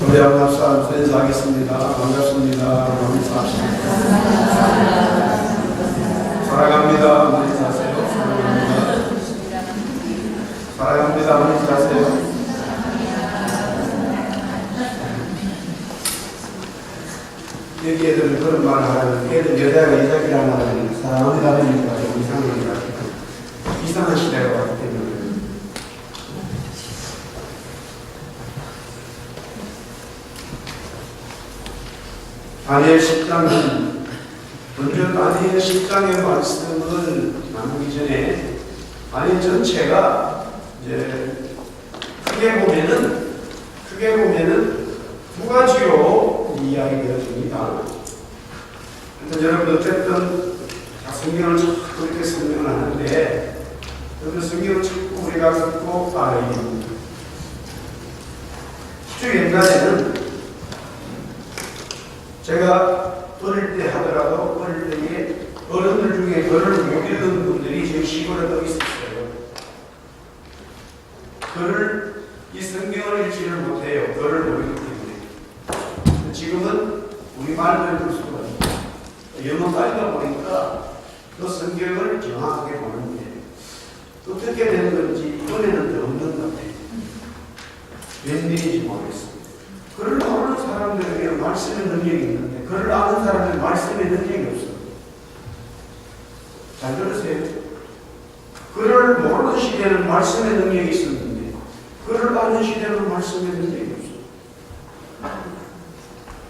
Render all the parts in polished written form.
우리 한갑사 인사하겠습니다. 반갑습니다. 인사하십니다. 사랑합니다. 인사하세요. 사랑합니다. 인사하세요. 여기 애들은 그런 말을 하는 애들 여자가 여자끼리 말하는 사랑합니다 하니까 좀 이상합니다. 이상한 시대가 왔기 때문에 다니엘 10장은 먼저 다니엘 10장의 말씀을 나누기 전에 다니엘 전체가 이제 크게 보면은 두 가지로 이야기되어집니다. 그래서 여러분 어쨌든 성경을 자꾸 이렇게 설명을 하는데 그 성경을 자꾸 우리가 듣고 따르는 아주 옛날에는 제가 어릴 때 하더라도 어릴 때에 어른들 중에 글을 못 읽는 분들이 저희 시골에 더 있었어요. 글을 이 성경을 읽지를 못해요. 글을 못 읽기 때문에. 지금은 우리 말도 읽을 수가 없어요. 영어 빨리다 보니까 그 성경을 정확하게 보는데 어떻게 되는 건지 이번에는 더 없는 것 같아요. 웬일인지 모르겠어요. 글을 모르는 사람들에게 말씀의 능력이 있는데 글을 아는 사람들은 말씀의 능력이 없어요. 잘 들으세요. 글을 모르는 시대는 말씀의 능력이 있었는데 글을 아는 시대는 말씀의 능력이 없어요.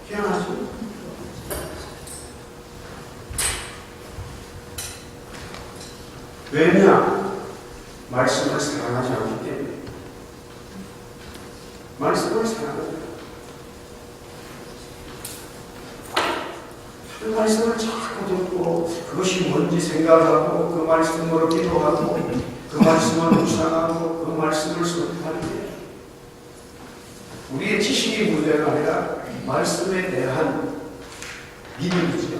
희한하죠? 왜냐? 말씀을 사랑하지 않기 때문에. 말씀을 사랑하지 그 말씀을 자꾸 듣고 그것이 뭔지 생각하고 그 말씀으로 기도하고 그 말씀을 묵상하고 그 말씀을 선포하는데 우리의 지식이 문제가 아니라 말씀에 대한 믿음이지요.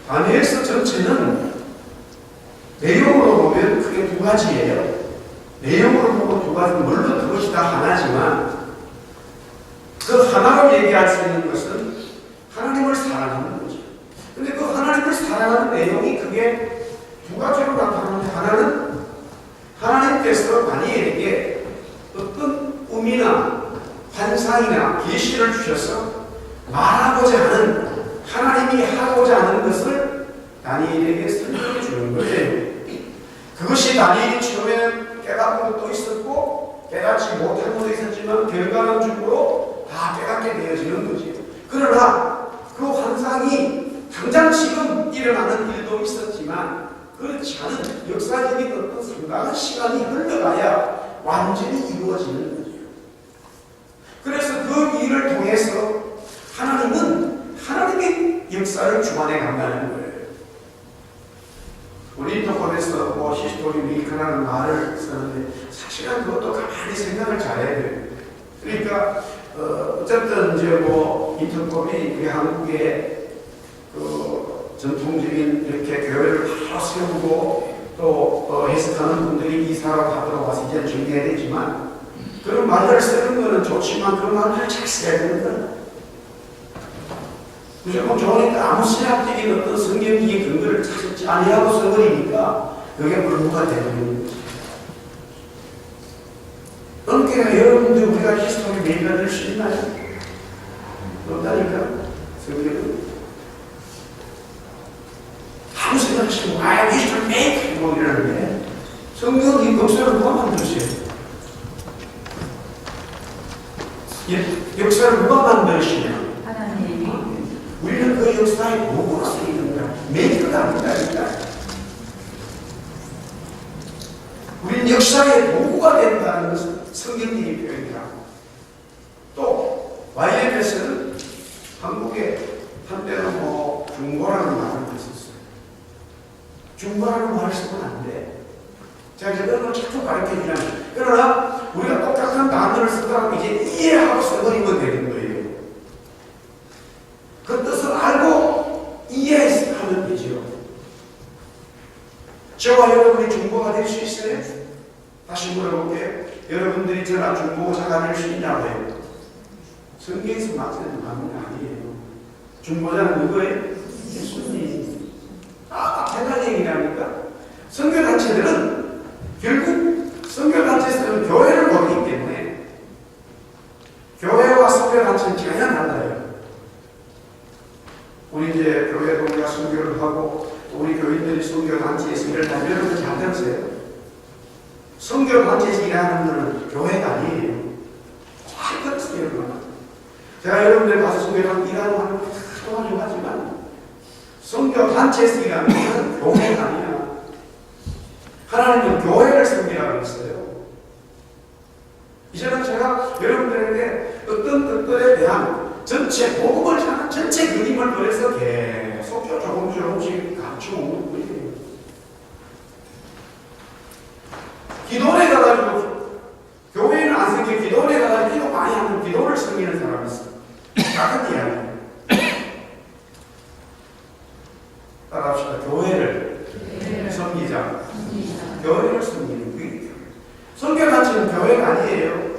다니엘서 전체는 내용으로 보면 크게 두 가지예요. 내용으로 보고 두 가지, 물론 그것이 다 하나지만 그 하나로 얘기할 수 있는 것은 하나님을 사랑하는 거죠. 근데 그 하나님을 사랑하는 내용이 그게 두 가지로 나타나는데 하나는 하나님께서 다니엘에게 어떤 꿈이나 환상이나 계시를 주셔서 말하고자 하는 하나님이 하고자 하는 것을 다니엘에게 설명해 주는 거예요. 그것이 다니엘이 처음에는 깨닫는 것도 있었고 깨닫지 못한 것도 있었지만 결과론적으로 다 깨닫게 되어지는 거죠. 그러나 그 환상이 당장 지금 일어나는 일도 있었지만 그렇지 않은 역사적인 어떤 상당한 시간이 흘러가야 완전히 이루어지는 거죠. 그래서 그 일을 통해서 하나님은 하나님의 역사를 주관해 간다는 거예요. 우리 인터넷에서 히스토리 위크라는 말을 쓰는데 사실은 그것도 가만히 생각을 잘해야 돼요. 그러니까 어쨌든 이제 인터넷이 우리 한국의 그 전통적인 이렇게 교회를 다 세우고 또 해석하는 분들이 이사로 하도록 와서 이제 정리해야 되지만 그런 말들을 쓰는 거는 좋지만 그런 말들을 잘 써야 되는 거예요. 무조건 좋으니까 아무 신학적인 어떤 성경적인 근거를 찾지 아니하고 써버리니까 그게 불구가 되는 거지. 그러니까 여러분들 우리가 히스토리 매겨낼 수 있나요? 없다니까. 성경은 아무 생각하시고 히스토리 매겨 이러는데 성경이 역사를 누가 만드세요? 역사를 누가 만드시냐? 우리는 그 역사의 도구로서 있는 거야. 메이커가 아니다니까. 우리는 역사의 도구가 된다는 것은 성경적인 표현이라고. 또 YM에서는 한국에 한때는 중고라는 말을 했었어요. 중고라는 말을 쓰면 안 돼. 자, 이제 그런 걸 자꾸 가르쳐 주잖아요. 그러나 우리가 똑같은 단어를 쓰다가 이제 이해하고 써버리면 되는 거예요. 그 뜻을 알고 이해하면 되죠. 저와 여러분이 중보가 될 수 있어요? 다시 물어볼게요. 여러분들이 저나 중보자가 될 수 있냐고 해요. 성경에서 맞는 말은 아니에요. 중보자는 누구예요? 예수님. 대단한 얘기라니까. 선교단체들은 결국 선교단체에서는 교회를 모르기 때문에 교회와 선교단체는 전혀 달라요. 우리 이제 교회 동료가 선교를 하고 우리 교인들이 선교단체에서 일을 하면 여러분 잘 들으세요. 선교단체에서 일하는 것은 교회가 아니에요. 잘 들으세요, 여러분. 제가 여러분들 가서 선교를 일하는 거 도와주지만 선교단체에서 일하는 것은 교회가 아니야. 하나님은 교회를 섬기라고 했어요. 이제는 제가 여러분들에게 어떤 것들에 대한 전체 복음을 전하는 전체 그림을 그려서 계속 조금씩 갖추어 오는 거예요. 기도원에 가가지고 교회는 안 섬기고 기도원에 가가지고 기도 많이 하면 기도를 섬기는 사람이 있어. 작은 이야기예요. 따라합시다. 교회를 섬기자. 교회를 섬기는 거예요. 선교단체는 교회가 아니에요.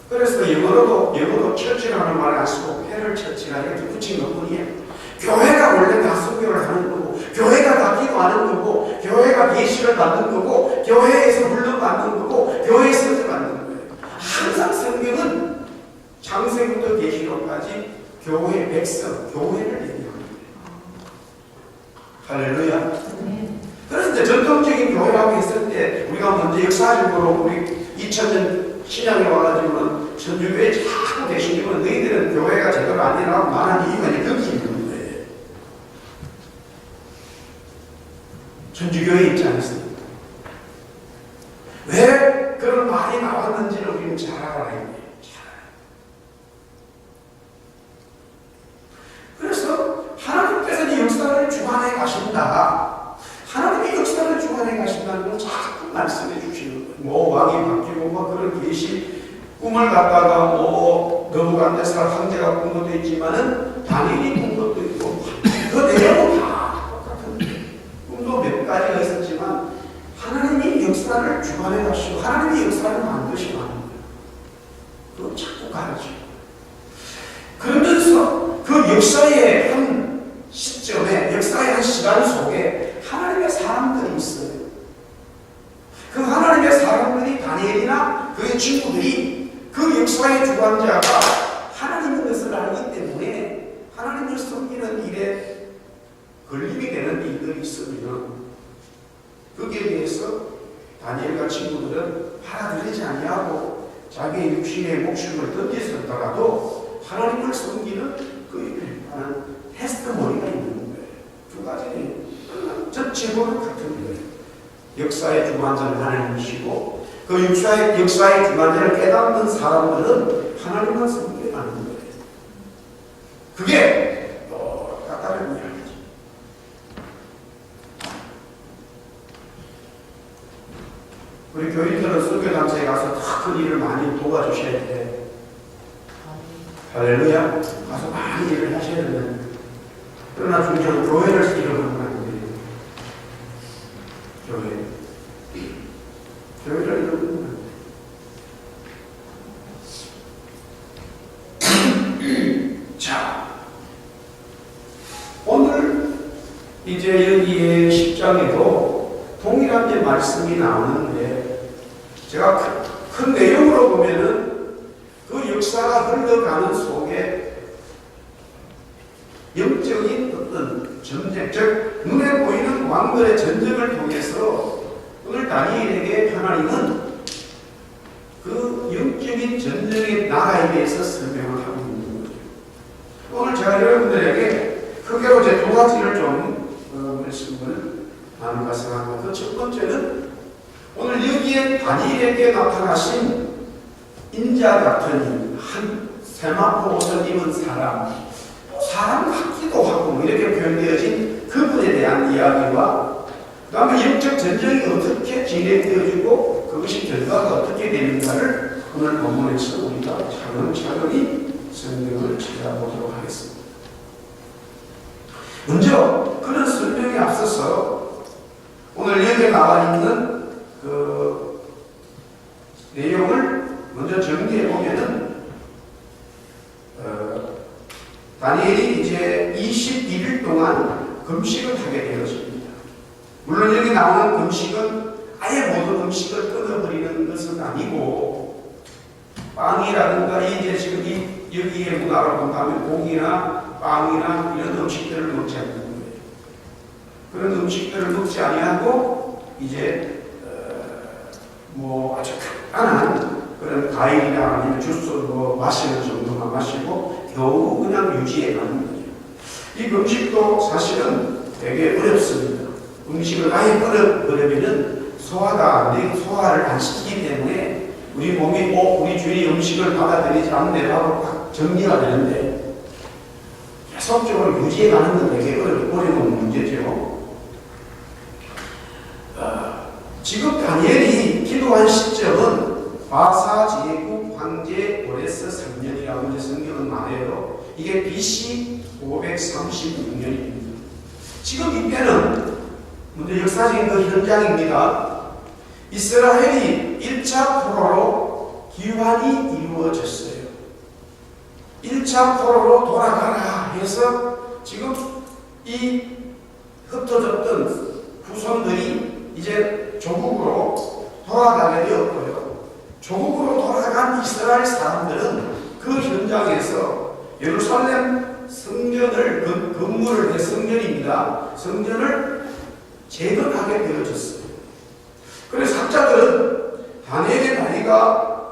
그래서 영어로 처치라는 말을 안 쓰고 패를 처치라 이렇게 붙인 것뿐이에요. 교회가 원래 다 선교를 하는 거고, 교회가 다 기도하는 거고, 교회가 계시를 받는 거고, 교회에서 물러받는 거고, 교회에서 선교받는 거예요. 항상 성경은 창세기부터 계시록까지 교회 백성, 교회를 얘기합니다. 할렐루야. 그래서 이제 전통적인 교회라고 했을 때 우리가 먼저 역사적으로 우리 2000년 신앙에 와가지고는 천주교회 자꾸 계시면 너희들은 교회가 제대로 아니라고 말하는 이유가 거기 있는 거예요. 천주교회 있지 않습니까? 왜 그런 말이 나왔는지를 우리는 잘 알아야 돼요. 그래서 하나님께서 이 역사를 주관해 가신다. 하나님의 역사를 주관해 가신다는 걸 자꾸 말씀해 주시는 거예요. 뭐 왕이 바뀌고 뭐 그런 계시 꿈을 갖다가 뭐 너부갓네살 황제가 꾼 것도 있지만은 다니엘이 꾼 것도 있고 그 내용은 다 똑같은 꿈도 몇 가지가 있었지만 하나님이 역사를 주관해 가시고 하나님의 역사를 만드시고 하는 거예요. 그걸 자꾸 가르쳐요. 그러면서 그 역사의 한 시점에 역사의 한 시간 속에 하나님의 사람들이 있어요. 그 하나님의 사람들이 다니엘이나 그의 친구들이 그 역사의 주관자가 하나님의 것을 알기 때문에 하나님을 섬기는 일에 걸림이 되는 일들이 있으면 거기에 대해서 다니엘과 친구들은 받아들이지 아니하고 자기의 육신의 목숨을 던졌었더라도 하나님을 섬기는 그 일을 하는 테스트머니가 있는 거예요. 두 가지는 전체적으로 같은 거예요. 역사의 주관자는 하나님이시고 그 역사의 주관자를 깨닫는 사람들은 하나님만 섬기게 하는 거예요. 그게 똑같다는 이야기죠. 우리 교인들은 선교단체에 가서 큰 일을 많이 도와주셔야 돼. 할렐루야. 가서 많이 일을 하셔야 되는데 그러나 중요한 교회를 이루는 건 아니에요. 교회를 이루는 건 아니에요. 자, 오늘 이제 여기에 10장에도 동일한 게 말씀이 나오는데 제가 큰 내용으로 보면은 그 역사가 흘러가는 속에 영적인 어떤 전쟁, 즉 눈에 보이는 왕들의 전쟁을 통해서 오늘 다니엘에게 하나님은 그 영적인 전쟁의 나라에 대해서 설명을 하고 있는 거죠. 오늘 제가 여러분들에게 크게로 제 두 가지를 좀 말씀을 나눌까 생각합니다. 그 첫 번째는 오늘 여기에 다니엘에게 나타나신 인자 같은 한 세마포 옷을 입은 사람 같기도 하고 이렇게 표현되어진 그분에 대한 이야기와 그 다음에 영적 전쟁이 어떻게 진행되어지고 그것이 결과가 어떻게 되는가를 오늘 본문에서 우리가 차근차근히 설명을 찾아보도록 하겠습니다. 먼저 그런 설명에 앞서서 오늘 여기에 나와 있는 그 내용을 먼저 정리해 보면은 다니엘이 이제 21일 동안 금식을 하게 되었습니다. 물론 여기 나오는 금식은 아예 모든 음식을 끊어버리는 것은 아니고, 빵이라든가 이제 지금 여기에 문화로 본다면 고기나 빵이나 이런 음식들을 먹지 않는 거예요. 그런 음식들을 먹지 아니하고 이제 뭐 아주 간단한 그런 과일이나 아니면 주스 뭐 마시는 정도만 마시고 겨우 그냥 유지해 가는 거죠. 이 음식도 사실은 되게 어렵습니다. 음식을 아예 끊어버리면은 소화가 안 되고 소화를 안 시키기 때문에 우리 몸이 우리 주위 음식을 받아들이지 않네 하고 딱 정리가 되는데 계속적으로 유지해 가는 건 되게 어려운 문제죠. 지금 다니엘이 기도한 시점은 바사 제국 황제 고레스 3년이라고 이제 성경은 말해요. 이게 BC 536년입니다. 지금 이때는 먼저 역사적인 그 현장입니다. 이스라엘이 1차 포로로 귀환이 이루어졌어요. 1차 포로로 돌아가라 해서 지금 이 흩어졌던 후손들이 이제 조국으로 돌아가게 되었고요. 조국으로 돌아간 이스라엘 사람들은 그 현장에서 예루살렘 성전을 건물을 해 성전입니다. 성전을 재건하게 되어졌어요. 그래서 학자들은 다니엘의 나이가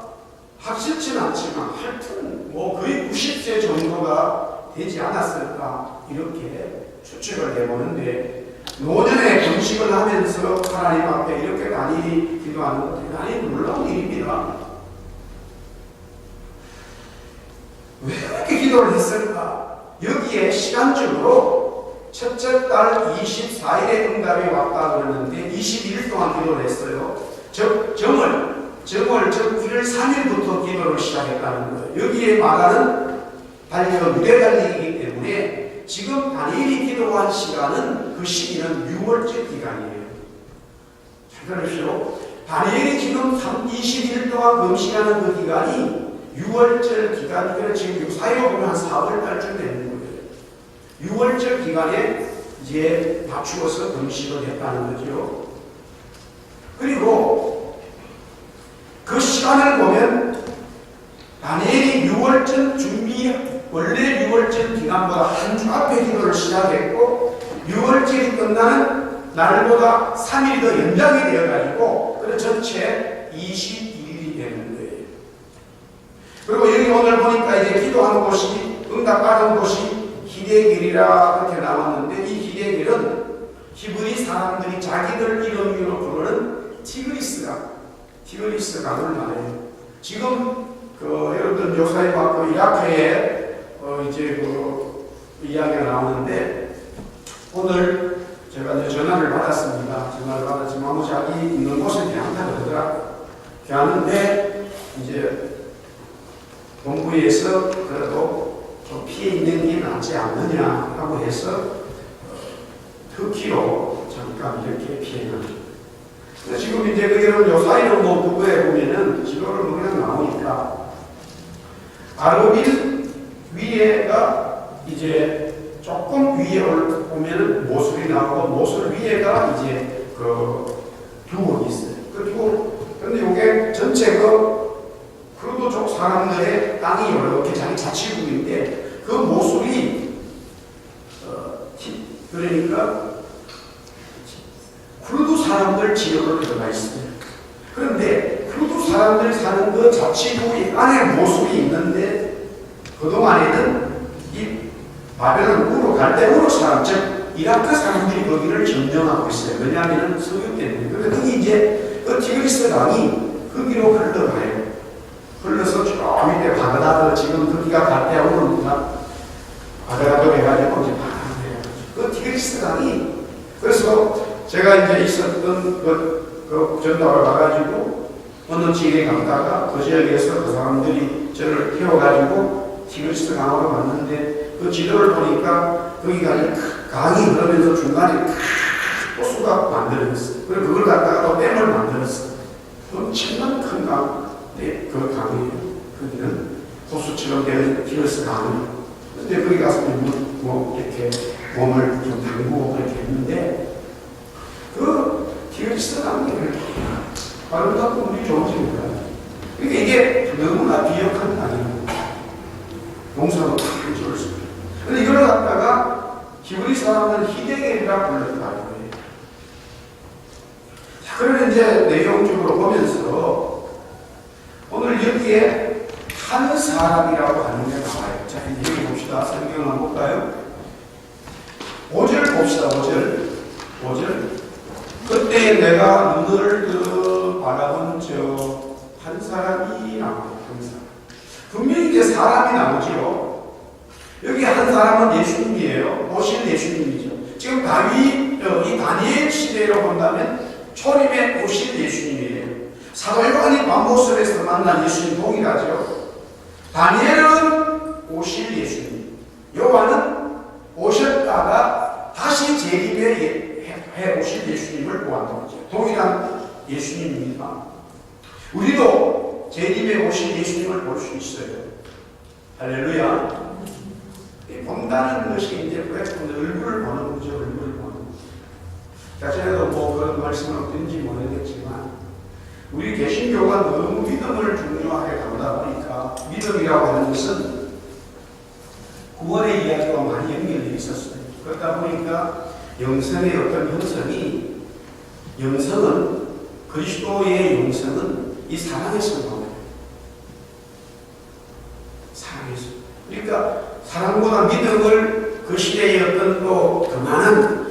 확실치는 않지만 하여튼 뭐 거의 90세 정도가 되지 않았을까 이렇게 추측을 해보는데, 노년에 금식을 하면서 하나님 앞에 이렇게 많이 기도하는 것 대단히 놀라운 일입니다. 왜 그렇게 기도를 했을까? 여기에 시간적으로 첫째 달 24일에 응답이 왔다 그러는데 21일 동안 기도를 했어요. 즉 정월 1월 3일부터 기도를 시작했다는 거예요. 여기에 말하는 유대 달력이기 때문에 지금 다니엘이 기도한 시간은 그 시기는 6월절 기간이에요. 잘 들으십시오. 다니엘이 지금 21일 동안 금식하는 그 기간이 6월절 기간이니까 지금 사이로 보면 한 4월 달쯤 되는 거예요. 6월절 기간에 이제 맞추어서 금식을 했다는 거죠. 그리고 그 시간을 보면 다니엘이 6월절 원래 6월절 기간보다 한 주 앞에 기도를 시작했고 6월절이 끝나는 날보다 3일이 더 연장이 되어가지고 그래서 전체 22일이 되는 거예요. 그리고 여기 오늘 보니까 이제 기도한 곳이 응답받은 곳이 히데길이라 그렇게 나왔는데 이 히데길은 히브리 사람들이 자기들 이름으로 부르는 티그리스 강을 말해요. 지금 여러분들 요사이 받고 이라크에 이제 이야기가 나오는데 오늘 제가 이제 전화를 받았습니다. 전화를 받았지만 뭐 자기 있는 곳에 대한다고 그러더라고요. 하는데 이제 본부에서 그래도 좀 피해 있는 게 낫지 않느냐 하고 해서 터키로 잠깐 이렇게 피해나죠. 지금 이제 그게는 요사이로 뭐 그거에 보면은 지도를 그냥 나오니까 아르빌 위에가 이제 조금 위에 오면은 모술이 나오고 모술 위에가 이제 그 두곡이 있어요. 그리고 근데 이게 전체가 크루도족 사람들의 땅이 이렇게 자기 자치국인데 그 모술이 그러니까 크루도 사람들 지역으로 들어가 있어요. 그런데 크루도 사람들 사는 그 자치국 안에 모술이 있는데 그동안에는 이 바벨론 우로 갈대우로 사람, 즉 이라크 사람들이 거기를 점령하고 있어요. 왜냐하면 석유 때문에. 그런데 거기 이제 그 티그리스 강이 거기로 흘러가요. 흘러서 저 밑에 바그다드 지금 거기가 갈대우로입니다. 바그다드 해가지고 이제 그 티그리스 강이 그래서 제가 이제 있었던 그 전당을 가가지고 어느 지역에 갔다가 그 지역에서 그 사람들이 저를 태워가지고 티그리스 강으로 갔는데 그 지도를 보니까 거기가 강이 흐르면서 중간에 호수가 만들어졌어요. 그리고 그걸 갖다가 또 댐을 만들었어요. 엄청난 큰 강. 네, 그 강이에요. 거기는 호수처럼 된 히어스 강이. 근데 거기 가서 이렇게 몸을 좀 담그고 그렇게 했는데, 그 히어스 강이 그렇게 아름답고 물이 좋아집니다. 그러니까 이게 너무나 비역한 강입니다. 농사도 다 지을 수 있어요. 근데 이걸 갖다가 히브리 사람은 히데겔이라 불렀다는 거예요. 자, 그러면 이제 내용적으로 보면서 오늘 여기에 한 사람이라고 하는 게 나와요. 자, 이제 여기 봅시다. 성경 한번 볼까요? 5절 봅시다. 5절. 그때 내가 눈을 바라본 저 한 사람이 나와요. 한 사람. 분명히 이제 사람이 나오지요. 여기 한 사람은 예수님이에요. 오실 예수님이죠. 지금 이 다니엘 시대로 본다면 초림에 오실 예수님이에요. 사도 요한이 반모습에서 만난 예수님 동일하죠. 다니엘은 오실 예수님, 요한은 오셨다가 다시 재림해 오실 예수님을 보았던 거죠. 동일한 예수님입니다. 우리도 재림에 오실 예수님을 볼 수 있어요. 할렐루야. 본다는 것이 이제 얼굴을 보는 거죠. 얼굴을 보는 거죠. 자, 전에도 뭐 그런 말씀을 어떤지 모르겠지만, 우리 개신교가 너무 믿음을 중요하게 담다 보니까, 믿음이라고 하는 것은 구원의 이야기와 많이 연결되어 있었어요. 그러다 보니까 영성의 어떤 영성은 그리스도의 영성은 이 사랑에서 나와요. 사랑에서. 그러니까 사랑보다 믿음을 그 시대의 어떤 또 더 많은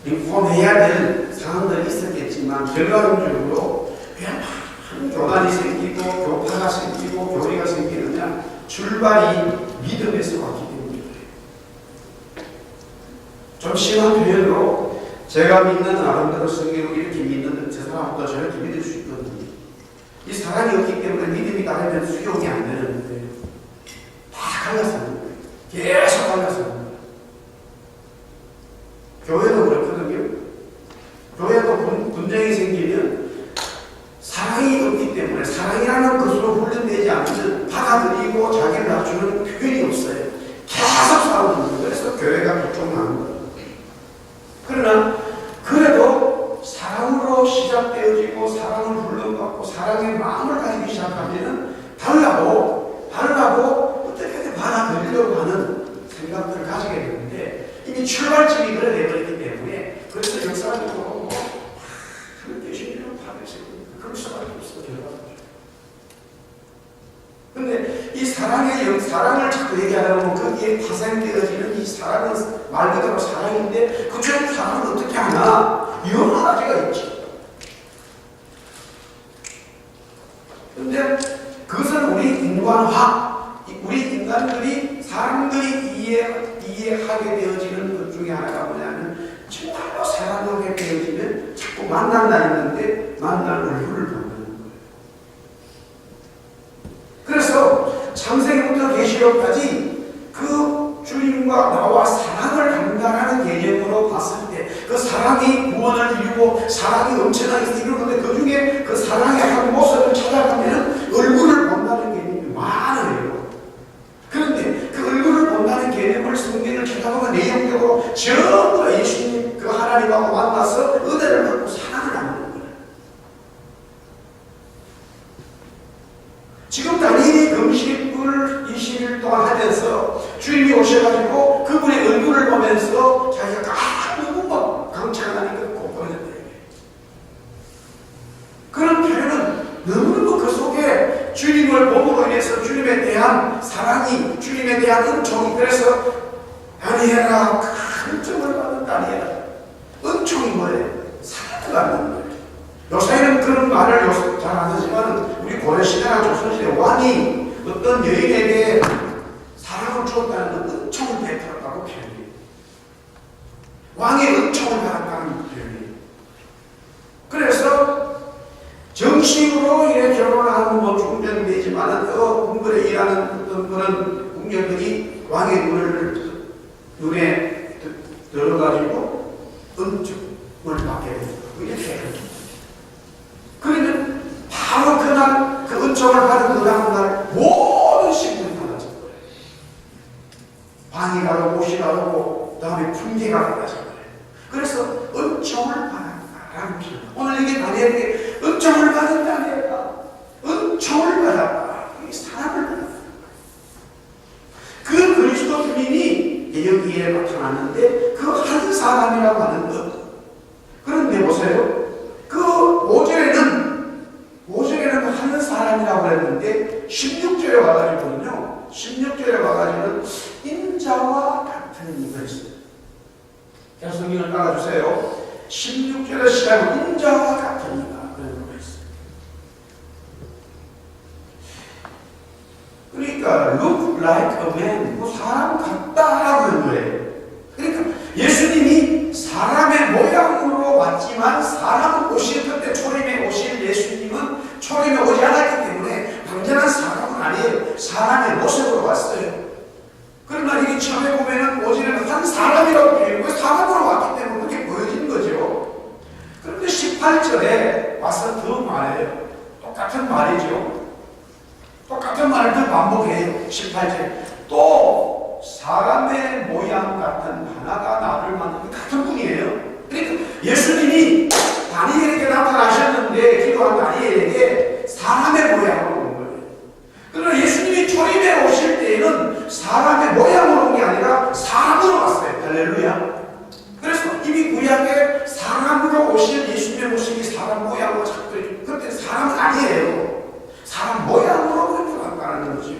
리폼해야 될 상황들이 있었겠지만 결과론적으로 왜 많은 교단이 생기고 교파가 생기고 교리가 생기느냐, 출발이 믿음에서 왔기 때문이에요. 좀 심한 표현으로 제가 믿는 아름다운 성경을 이렇게 믿는 저 사람도 저렇게 믿을 수 있거든요. 이 사랑이 없기 때문에 믿음이 나가면 수용이 안 되는 거예요. 다 갈라서 하는 거예요. 계속 갈라서 하는 거예요. 교회도 그렇거든요. 교회도 분쟁이 생기면 사랑이 없기 때문에 사랑이라는 것으로 훈련되지 않으면 받아들이고 자기를 낮추는 표현이 없어요. 계속 싸우는 거예요. 그래서 교회가 결정나는 거예요. 그러나 그래도 사랑으로 시작되어지고 사랑을 불러받고 사랑의 마음을 가지기 시작하면 달라고 어떻게든 받아들이려고 하는 생각들을 가지게 되는데 이미 출발점이 그래 되어버리기 때문에 그래서 역사적으로 그렇게 신뢰를 받으세요. 그럴 수밖에 없어. 결과적으로. 근데 이 사랑을 자꾸 얘기하다 보면 거기에 파생되어지는 이 사랑은 말 그대로 사랑인데 그 중에 사랑을 어떻게 하나? 여러 가지가 있지. 근데 그것은 우리 인간들이 사람들이 이해하게 되어지는 것 중에 하나가 뭐냐면 정말로 사랑하게 되어지면 자꾸 만난다 했는데 만날 얼굴을 보는 거예요. 그래서 창세기부터 계시록까지 그 주님과 나와 사랑을 한다라는 개념으로 봤을 때 그 사랑이 구원을 이루고 사랑이 엄청나게 이루는데 그 중에 그 사랑의 한 모습을 찾아가면 얼굴을 본다는 개념이 많아요. 그런데 그 얼굴을 본다는 개념을 성경을 찾아보면 내용적으로 전부 다 예수님 그 하나님하고 만나서 은혜를 받고 사랑을 나누는 거예요. 지금 다니엘이 금식을 20일 동안 하면서 주님이 오셔가지고 그분의 얼굴을 보면서 자기가 너무 막 강창하니까 꼭 보여줬대요. 그런 표현은 너무너무 그 속에 주님을 봄으로 인해서 주님에 대한 사랑이, 주님에 대한 은총이, 그래서 다니엘아 큰 은총을 받은 다니엘아, 은총이 뭐예요? 사랑을 받는 거예요. 요새는 그런 말을 잘 안 하지만 우리 고려시대나 조선시대 왕이 어떤 여인에게 사랑을 주었다는 건 은총을 베풀었다고 표현해요. 왕의 은총을 받았다는 표현이에요. 그래서 정식으로 이래 결혼을 하면 뭐 중전이 되지만 궁궐에 일하는 어떤 그런 궁녀들이 왕의 눈에 들어가지고 은총을 받게 됩니다. 이렇게 해요. 그러면 바로 그날 은총을 받은 그 다음날 모든 신분이 달라진 거예요. 방이 다르고 옷이 다르고 그 다음에 풍기가 달라진 거예요. 그래서 은총을 받았다라는 표현. 오늘 이게 다니엘에게 은총을 받은 다니엘이다. 은총을 받았다. 이 사람을 받았다. 그 그리스도 주님이 여기에 나타났는데 그 한 사람이라고 하는 것. 그런데 보세요. 그 5절에는 한 사람이라고 했는데 16절에 와가지고는요. 16절에 와가지고는 인자와 같은 이가 있어요. 성경을 따라주세요. 16절에 시작은 인자와 같은 이가 그런 거가 있어요. 그러니까 look like a man, 뭐 사람 같다라고 하는 거예요. 그러니까 예수님이 사람의 모양으로 왔지만 사람은 오실 그때 초림에 오실 예수님은 초림에 오지 않았기 때문에 완전한 사람은 아니에요. 사람의 모습으로 왔어요. 그러나 이게 처음에 보면은 오지는 한 사람이라고 표현하고 사람으로 왔기 때문에 그렇게 보여진 거죠. 그런데 18절에 와서 더 말해요. 똑같은 말이죠. 똑같은 말을 더 반복해요. 18절에 또 사람의 모양 같은 하나가 나를 만든 같은 분이에요. 그러니까 예수님이 다니엘에게 나타나셨는데 기도한 다니엘에게 사람의 모양으로 온 거예요. 그러나 예수님이 초림에 오실 때에는 사람의 모양으로 온 게 아니라 사람으로 왔어요. 할렐루야. 그래서 이미 구약에 사람으로 오실 예수님의 모습이 사람 모양으로 자꾸 그때 사람은 아니에요. 사람 모양으로 그렇게 왔다는 거죠.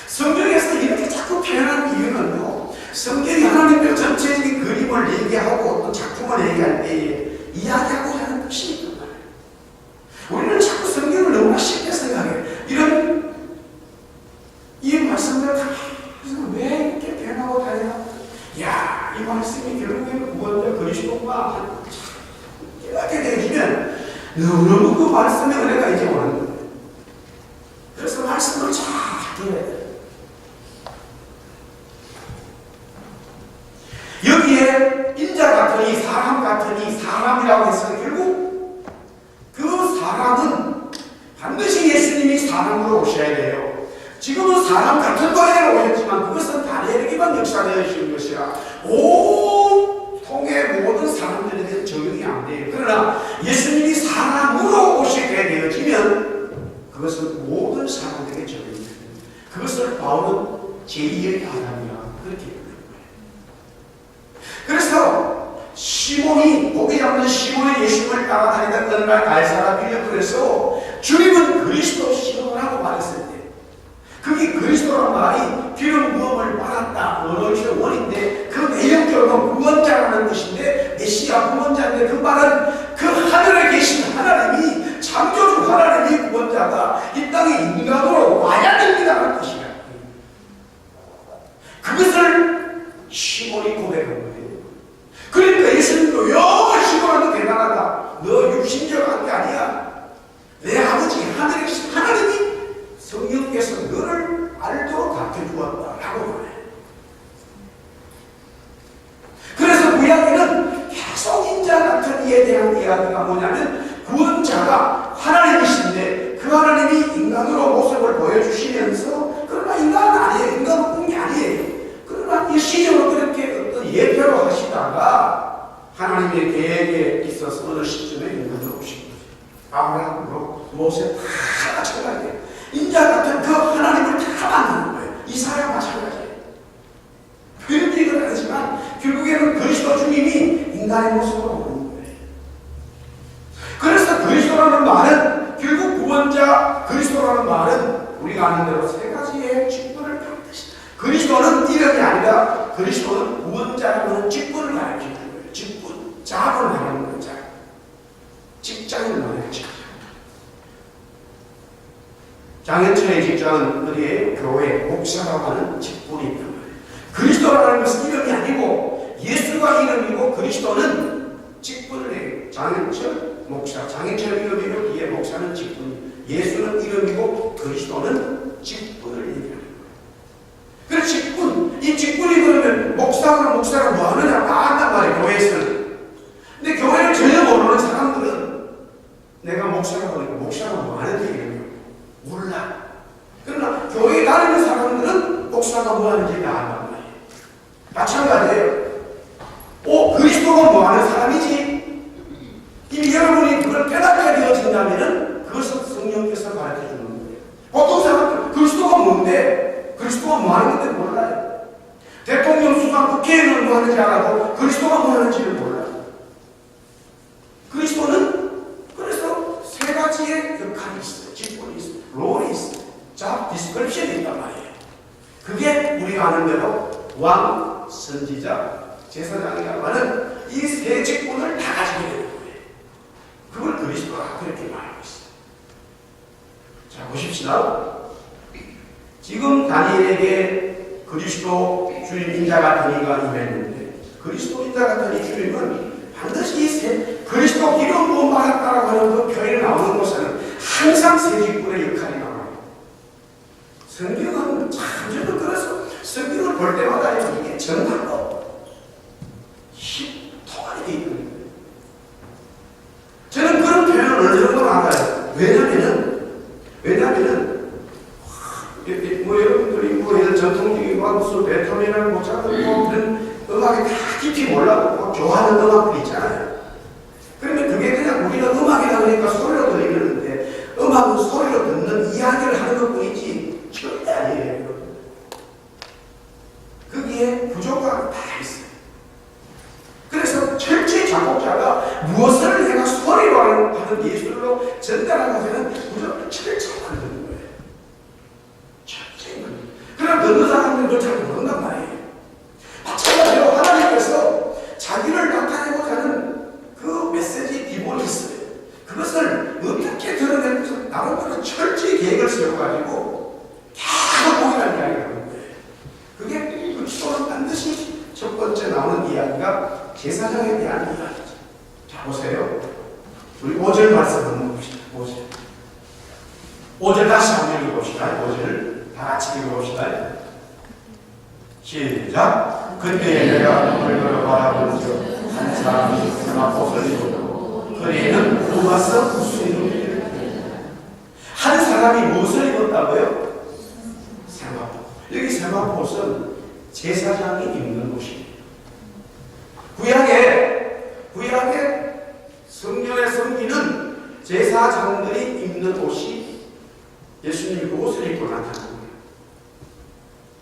성경에서 이렇게 자꾸 표현하는 이유는요. 성경이 하나님의 전체적인 그림을 얘기하고 어떤 작품을 얘기할 때 이야기하고 하는 뜻이 있단 말이에요. 우리는 자꾸 성경을 너무나 쉽게 생각해요. 이 말씀을 다 왜 이렇게 표현하고 다니나? 야, 이 말씀이 결국에는 구원자 그리스도가 이렇게 되어지면 너무너무 그 말씀의 은혜가 이제 오는 거예요. 그래서 말씀을 잘 들어야 돼요. 여기에 인자 같으니 사람 같으니 사람이라고 했으니 결국 그 사람은 반드시 예수님이 사람으로 오셔야 돼요. 지금은 사람 같은 모양으로 오셨지만 그것은 다니엘에게만 역사되어지는 것이라 온 통의 모든 사람들에게 적용이 안 돼요. 그러나 예수님이 사람으로 오시게 되어지면 그것은 모든 사람들에게 적용이 됩니다. 그것을 바울은 제2의 아담이라 그렇게 부르는 거예요. 그래서 시몬이 고기 잡는 시몬이 예수님을 따라다니던 어느 날 갈사라 빌려그래서 주님은 그리스도 시몬이라고 말했을 때 그게 그리스도란 말이 기름 부음을 받았다. 언어의 원인데 그 내용적으로는 구원자라는 것인데 메시아 구원자인데 그 말은 그 하늘에 계신 하나님이 창조주 하나님이 구원자가 이 땅에 인간으로 와야 됩니다라는 뜻이야. 그것을 시몬이 고백한 거예요. 그러니까 예수님도 야 시몬아 너 대단하다. 너 육신적인 게 아니야. 내 아버지 하늘에 계신 하나님이 성령께서 너를 알도록 가르쳐주었다라고 말해요. 그래서 구약에는 계속 인자 같은 이에 대한 이야기가 뭐냐면 구원자가 하나님이신데 그 하나님이 인간으로 모습을 보여주시면서 그러나 인간은 아니에요. 인간은 꾼 게 아니에요. 그러나 일시적으로 그렇게 어떤 예표로 하시다가 하나님의 계획에 있어서 어느 시점에 인간으로 오신 거죠. 아브라함으로 모세 다 마찬가지야 돼요. 인자 같은 그 하나님을 다 만드는 거예요. 이사야 마찬가지예요. 표현이 하지만 결국에는 그리스도 주님이 인간의 모습으로 오는 거예요. 그래서 그리스도라는 말은 결국 구원자 그리스도라는 말은 우리가 아는 대로 세 가지의 직분을 갖는 것이다. 그리스도는 이름이 아니라 그리스도는 구원자라는 직분을 가르치는 거예요. 직분, 작을 말하는 거죠. 직장을 말하는 거죠. 장현철의 직장은 어디에 교회 목사라고 하는 직분이 있는 거예요. 그리스도라는 것은 이름이 아니고 예수가 이름이고 그리스도는 직분을 해요. 장현철 목사, 장현철 이름이고 뒤에 목사는 직분, 예수는 이름이고 그리스도는 직분을 얘기하는 거예요. 그래서 직분, 이 직분이 그러면 목사가 뭐 하느냐 다 안단 말이에요. 교회에서는. 근데 교회를 전혀 모르는 사람들은 내가 목사가 목사가 그러니까 목사가 뭐 하는지 이런 거 몰라. 그러나 교회에 다니는 사람들은 목사가 뭐 하는지 다 안단 말이에요. 마찬가지예요. 그리스도가 뭐 하는 사람이지? 이미 여러분이 그걸 깨닫게 되어진다면 그것을 성령께서 가르쳐 주는 거예요. 보통 사람들 그리스도가 뭔데? 그리스도가 뭐 하는 건데 몰라요. 대통령 수상 국회의원은 뭐 하는지 알아도 그리스도가 뭐 하는지를 몰라요. 그리스도는 그래서 세 가지의 역할이 있어요. 직분이 있어요. 롤이 있어요. 잡 디스크립션이 있단 말이에요. 그게 우리가 아는 대로 왕, 선지자, 제사장이라고 하는 이 세 직분을 다 가지게 되는 거예요. 그걸 그리스도라 그렇게 말하고 있어요. 자, 보십시다. 지금 다니엘에게 그리스도 주님 인자 같은 이가 임했는데 그리스도 인자 같은 이 주님은 반드시 이 그리스도 기름 부음 받았다라고 하는 그 표현이 나오는 곳에는 항상 세 직분의 역할이 나와요. 성경은 참 저는 그래서 성경을 볼 때마다 이게 정말로 통하게 돼 있거든요. 저는 그런 표현을 어느 정도 알아요. 왜냐면은 뭐 여러분들이 뭐 이런 전통적인 무슨 베토벤이나 모차르트 뭐 이런 음악에 다 깊이 몰라도 좋아하는 음악들 있잖아요. 그러면 그게 그냥 우리가 음악이라 그러니까 소리로 들리는데 음악은 소리로 듣는 이야기를 하는 것뿐이지 절대 아니에요. 거기에 구조가 다 있어요. 그래서 철저히 작곡자가 무엇을 내가 소리로 하는 예술로 전달하고 하는 구조를 철저히 만드는 거예요. 철저히 만드는 거예요. 그럼 듣는 사람들도 잘 모른단 말이에요. 마찬가지로 하나님께서 자기를 나타내고자 하는 그 메시지 기본이 있어요. 그것을 어떻게 드러내면서 나름대로 철저히 계획을 세워가지고 계속 동일한 이야기를 하는 거예요. 그게 그리스도는 반드시 첫 번째 나오는 이야기가 제사장에 대한 이야기죠. 자, 보세요. 우리 5절 말씀 한번 봅시다. 5절 다시 한번 읽어봅시다. 5절 다 같이 읽어봅시다. 시작. 그때 내가 얼굴을 바라보면서 한 사람이 세마포를 입었고 그에는 누가서 무슨 한 사람이 무엇을 입었다고요? 세마포. 여기 세마포는 제사장이 입는 옷이에요. 구약의 성경에 섬기는 제사장들이 입는 옷이 예수님이 그 옷을 입고 나타난 거예요.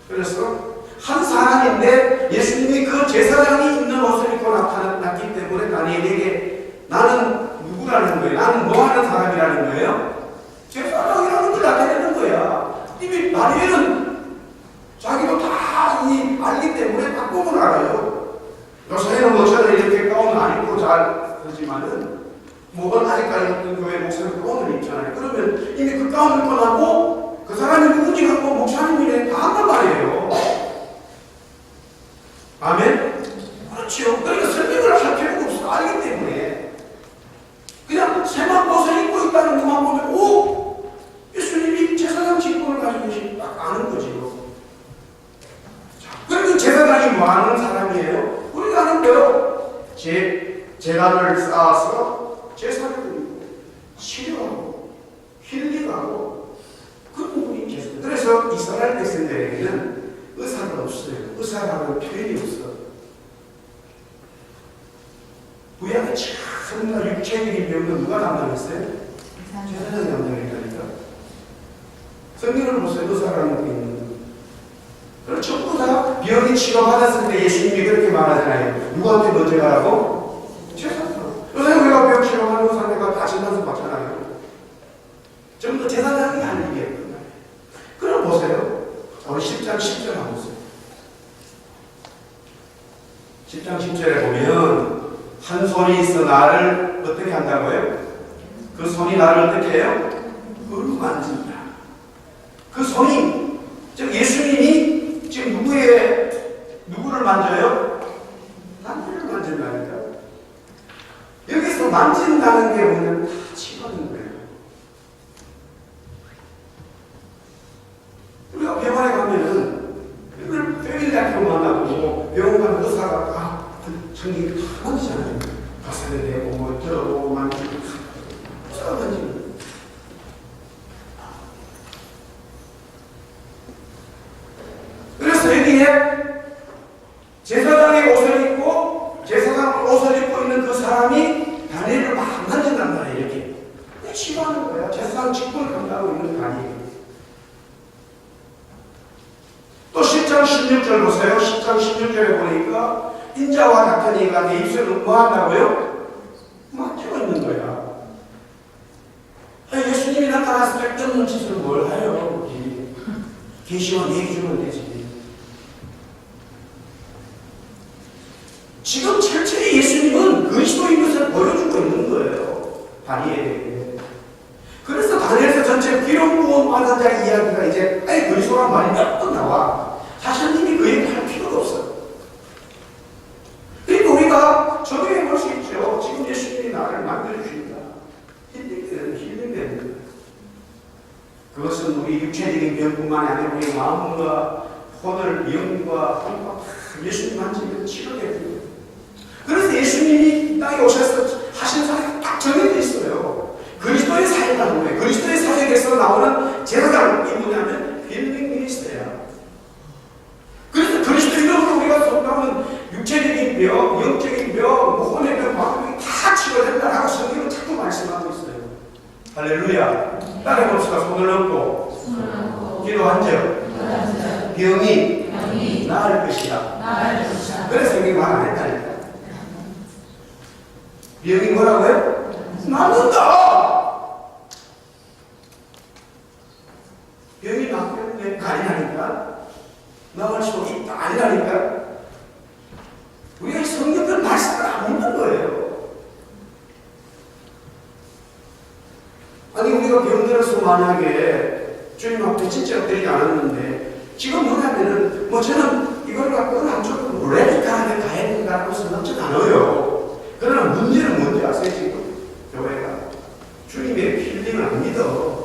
그래서 한 사람인데 예수님이 그 제사장이 입는 옷을 입고 나타났기 때문에 다니엘에게 나는 누구라는 거예요? 나는 뭐 하는 사람이라는 거예요? 제사장이라는 걸 나타내는 거야. 이미 다니엘은 자기도 다 알기 때문에 딱 보면 알아요. 요새는 뭐 저는 이렇게 가운 안 입고 잘 그러지만은 뭐가 아직까지 어떤 교회 목사님 가운을 입잖아요. 그러면 이미 그 가운을 입고 나고 그 사람이 누군지 갖고 목사님이래 다 한단 말이에요. 아멘? 그렇죠. 그러니까 설명을 할 필요가 없어. 알기 때문에. 그냥 세마포옷을 입고 있다는 것만 보면, 오! 예수님이 제사장 직분을 가지고 계신 딱 아는 거지요. 자, 그러면 제사장이 뭐 하는 사람이에요? 우리가 아는 대로 제단을 쌓아서 제사를 드리고, 치료하고, 힐링하고, 그런 분이 계세요. 그래서 이스라엘 백성들에게는 의사가 없어요. 의사라는 표현이 없어. 구약의 참나 육체적인 병은 누가 담당했어요? 제사장이 담당했다니까. 성경을 보세요. 의사라는 게 있는 거. 그럼 전부 다 병이 치료받았을 때 예수님이 그렇게 말하잖아요. 누구한테 먼저 가라고? 제사장. 요새 우리가 병 치료하는 의사가 다 진단서 받잖아요. 전부 다 제사장이 하는 일이에요. 그럼 보세요. 우리 10장 10절 한번 보세요. 10장 10절에 보면 한 손이 있어 나를 어떻게 한다고요? 그 손이 나를 어떻게 해요? 만진다. 그 손이 즉 예수님이 지금 누구를 만져요? 나를 만진다니까. 여기서 만진다는 게 뭐냐면 다 치료하는 거예요. 우리가 병원에 가면은 페밀리아교 만나고 병원 가면 의사가 전기 다 만지잖아요. 가슴에 대고 뭐 들어보고 만지고 의사가 만지고 이렇게 치료하는 거야. 제사장 직분을 감당하고 있는 간이에요. 또 10장 16절 보세요. 10장 16절에 보니까 인자와 같은 이가 내 입술을 뭐 한다고요? 막히고 있는 거야. 예수님이 나타났을 때 뜬는 짓을 뭘 해요? 계시만 얘기 주면 되지. 지금 철저히 예수님은 그리스도인 것을 보여주고 있는 거예요. 다니엘에게. 그래서 다니엘서 전체 기름 부음 받은 자 이야기가 이제 그리스도란 말이 몇 번 나와. 사실님이 그 얘기 할 필요가 없어요. 그러니까 우리가 적용해 볼 수 있죠. 지금 예수님이 나를 만들어주신다. 힐링되는 거예요. 그것은 우리 육체적인 병뿐만이 아니라 우리 마음과 혼을, 영과 혼과 예수님 만지면 치료되는 거예요. 그래서 예수님이 땅에 오셔서 하신 사역이 딱 정해져 있어요. 그리스도의 사역이라는 거예요. 그리스도의 사역에서 나오는 제사장이 뭐냐면 힐링 미니스트예요. 그래서 그리스도 이름으로 우리가 속담은 육체적인 병, 영적인 병, 혼의 병, 마음의 병이 다 치료된다라고 성경은 자꾸 말씀하고 있어요. 할렐루야. 따라해봅시다. 손을 얹고 기도한 적 병이 나을 것이다. 그래서 여기 말 안 했다니까. 병이 뭐라고요? 낫는다. 병이 낫겠네. 아니라니까. 나을 수 있다. 아니라니까. 우리가 성경을 말씀을 안 믿는 거예요. 아니 우리가 병들어서 만약에 주님 앞에 진짜 드리지 않았는데 지금 뭐냐면은 저는 이걸 갖고는 한쪽으로 레디카하게 가야 된다고 생각지 않아요. 그러나 문제는 뭔지 아세요? 지금 교회가 주님의 힐링을 안 믿어.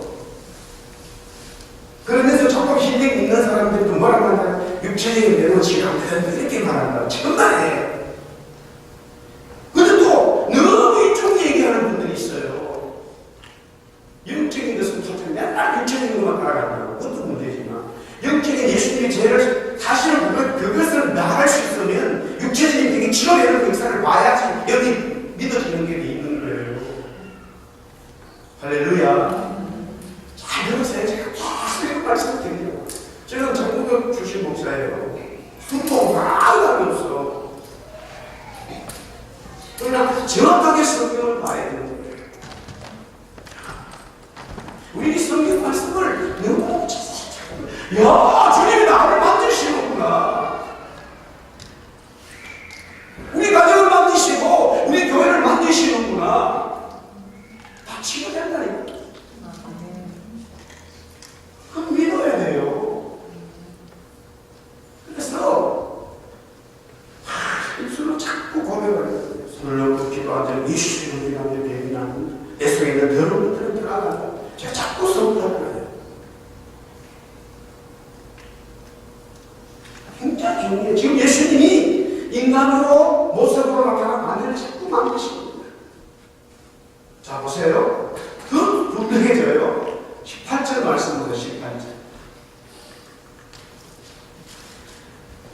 그러면서 조금 힐링 있는 사람들도 뭐라고 한다? 육체적인 면허 치료 안 된다 이렇게 말한다. 정말해. 근데 또 너무 이쪽 얘기하는 분들이 있어요. 영적인 것은 사실 맨날 육체적인 것만 따라간다고. 그것도 문제지만 영적인 예수님의 죄를 사실은 그것을 나갈 수 있으면 육체적인 병이 치료되는 역사를 봐야지 여기 믿어지는 게 있는 거예요. 할렐루야. 잘 들으세요. 제가 계속 말씀을 드리려고. 저는 전국을 주신 목사예요. 순봉 아무도 없어. 그러나 정확하게 성경을 봐야 되는 거예요. 우리 성경 말씀을 너무 야, 주님이 나를 만드시는구나. 우리 가정을 만드시고 우리 교회를 만드시는구나. 다 치료된다니까. 그럼 믿어야 돼요. 그래서 입술로 자꾸 고백을 해요. 손을 놓고 기도하자. 예수님을 위하여 대비하는 내 속에 있는 더러운 것들을 들어간다. 제가 자꾸 성도하는 거예요. 굉장히 중요해요. 지금 예수님이 인간으로 모습으로 나타나 만들어 자꾸 만드시는 거예요. 자 보세요. 그 분명해져요. 18절 말씀으로 18절.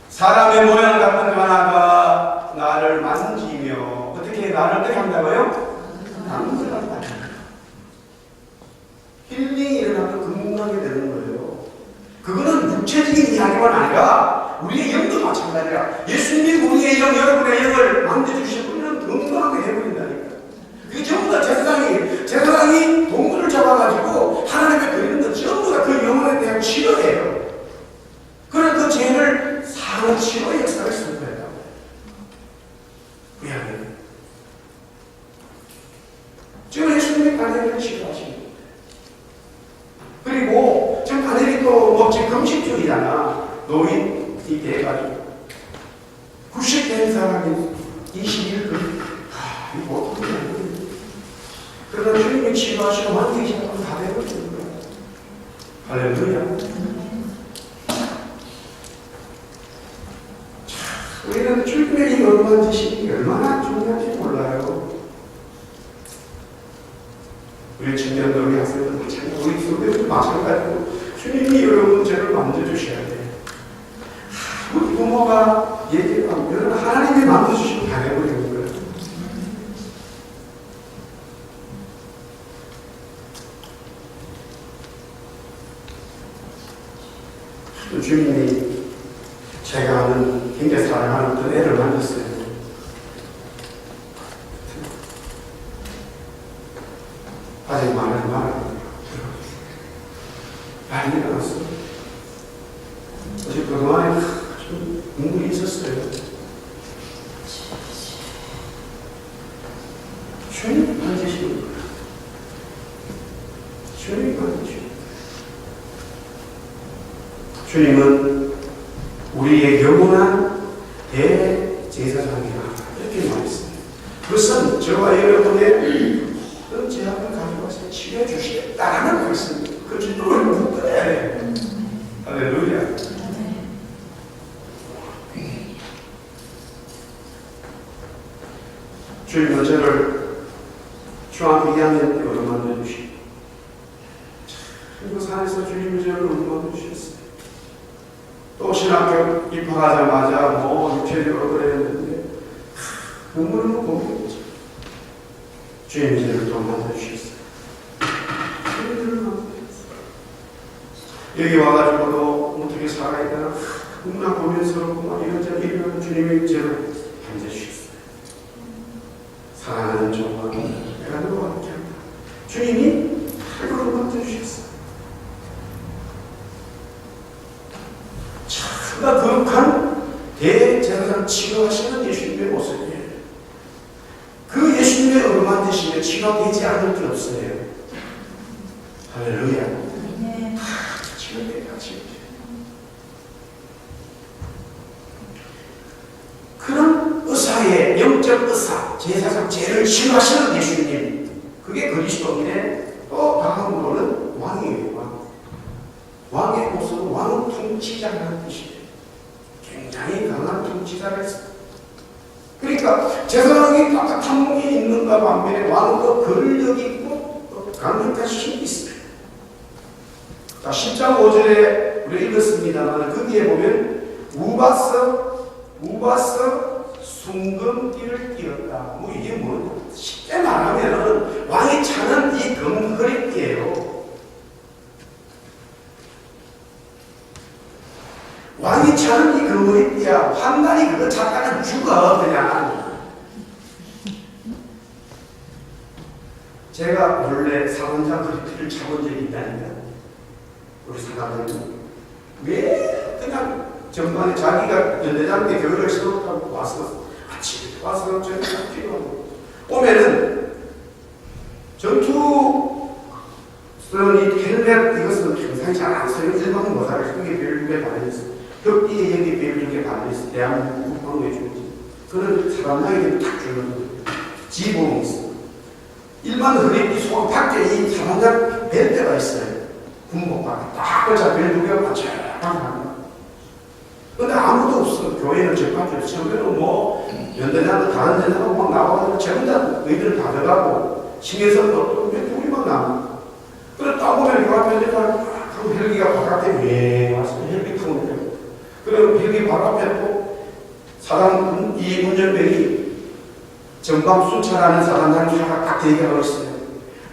사람의 모양 같은 하나가 나를 만지며 어떻게 나를 어떻게 한다고요? 만져간다. 힐링이 일어나면 건강하게 되는 거예요. 그거는 육체적인 이야기만 아니라 우리의 영도 마찬가지야. 예수님이 우리의 영, 여러분의 영을 만져주신 분은 건강하게 해버린다니까. 그게 전부 다 제사장이 동물을 잡아가지고 하나님께 드리는 건 전부 다 그 영혼에 대한 치료예요. 그래서 그 죄를 사는 치료의 역사를 선포했다고. 그 이야기는. 지금 예수님이 가정을 치료하시는 거예요. 그리고 지금 가정이 또 지금 금식주의잖아. 노인이 돼가지고 90된 사람이 20일 이거 어떻게 해야 돼? 그러나 주님이 치료하시고 만드시고 다 되거든요. 할렐루야. 우리는 주님의 이 얼마나 지식이 얼마나 중요한지 몰라요. 우리 청년들, 우리 학생들 마찬가지고 우리 교회도 마찬가지고 주님이 여러분 죄를 만져주셔야 돼. 우리 부모가 얘기하면 여러분 하나님이 만져주시고 다 내버리는 거예요. 주님이 제가 아는 굉장히 사랑하는 어떤 애를 만났어요. 아직 말을 많이 일어났어. 어제 그동안에 좀 눈물이 있었어요. 주님이 만드시는 거야. 주님이 만드시는 거야. 주님은 우리의 영원한 대제사장이라 이렇게 말했습니다. 그것은 저와 여러분의 모든 죄악을 가져와서 치료해 주시겠다라는 말씀입니다. 그 주님을 묶어야 돼. 할렐루야. 주님은 저를 중학교 2학년 때 얻어만져 주시고 그리고 산에서 주님이 저를 얻어만져 주셨어요. 또 신학교 입학하자마자 육체적으로 그랬는데 눈물로 고민했죠. 주님이 저를 또 만나주셨어요. 여기 와가지고도 어떻게 살아야 되나 너무나 고민스럽고 이런저런 주님이 저를 만져주셨어요. 사랑하는 종아 내가 너와 함께한다. 주님이 팔로 만져주셨어요. 참나 거룩한 대제사장 치료하시는 예수님의 모습이에요. 그 예수님의 얼굴만 드시면 치료되지 않을 게 없어요. 할렐루야. 다 치료돼요. 그런 의사의 영적 의사, 제사장 죄를 치료하시는 예수님, 그게 그리스도인의 또 다음으로는 왕이에요. 왕의 모습은 왕 통치자라는 뜻이에요. 굉장히 강한 통치자가 있어요. 그러니까 제사장이 깜깜한 몸이 있는가 반면에 왕도 권력이 있고 강력한 힘이 있어요. 자, 10장 5절에 우리가 읽었습니다만 거기에 보면 우바서 순금띠를 띄었다. 이게 뭐냐? 쉽게 말하면 왕이 차는 이 금허리띠예요. 왕이 차는 이 금허리띠야. 환난이 그거 찾다가 죽어 그냥. 제가 원래 사관장 허리띠를 차본 적이 있다니까. 우리 사관장은 왜 그냥 전반에 자기가 연대장 때 교회를 세웠다고 와서 아침에 와서 저녁에 필요하고 오면은 전투 이 헬멧 이것은 평상시 잘 안 써요. 일반 모사를 쓰게 배우게 반했어. 벽뒤에 여기 배우게 반했어. 대한민국 국방부에 주지. 그런 사관장이 딱 주는 거예요. 지붕이 있어. 일반 허리띠 속 밖에 이 사관장 벨트가 있어요. 군복밖에 딱 걸쳐 벨트가 반짝반짝. 근데 아무도 없어. 교회는 저밖에 없어. 처음에는 연대장도 다른 데는 막 나와서 전부 다 너희들 다 들어가고 신경서 또 우리만 남아. 그래 딱 보면 그 앞에 그 헬기가 바깥에 왜 와서 헬기 타고 내려. 그리고 헬기 바로 앞에 또 사단 이 운전병이 전방 순찰하는 사단장이 하나 딱 대기하고 있어요.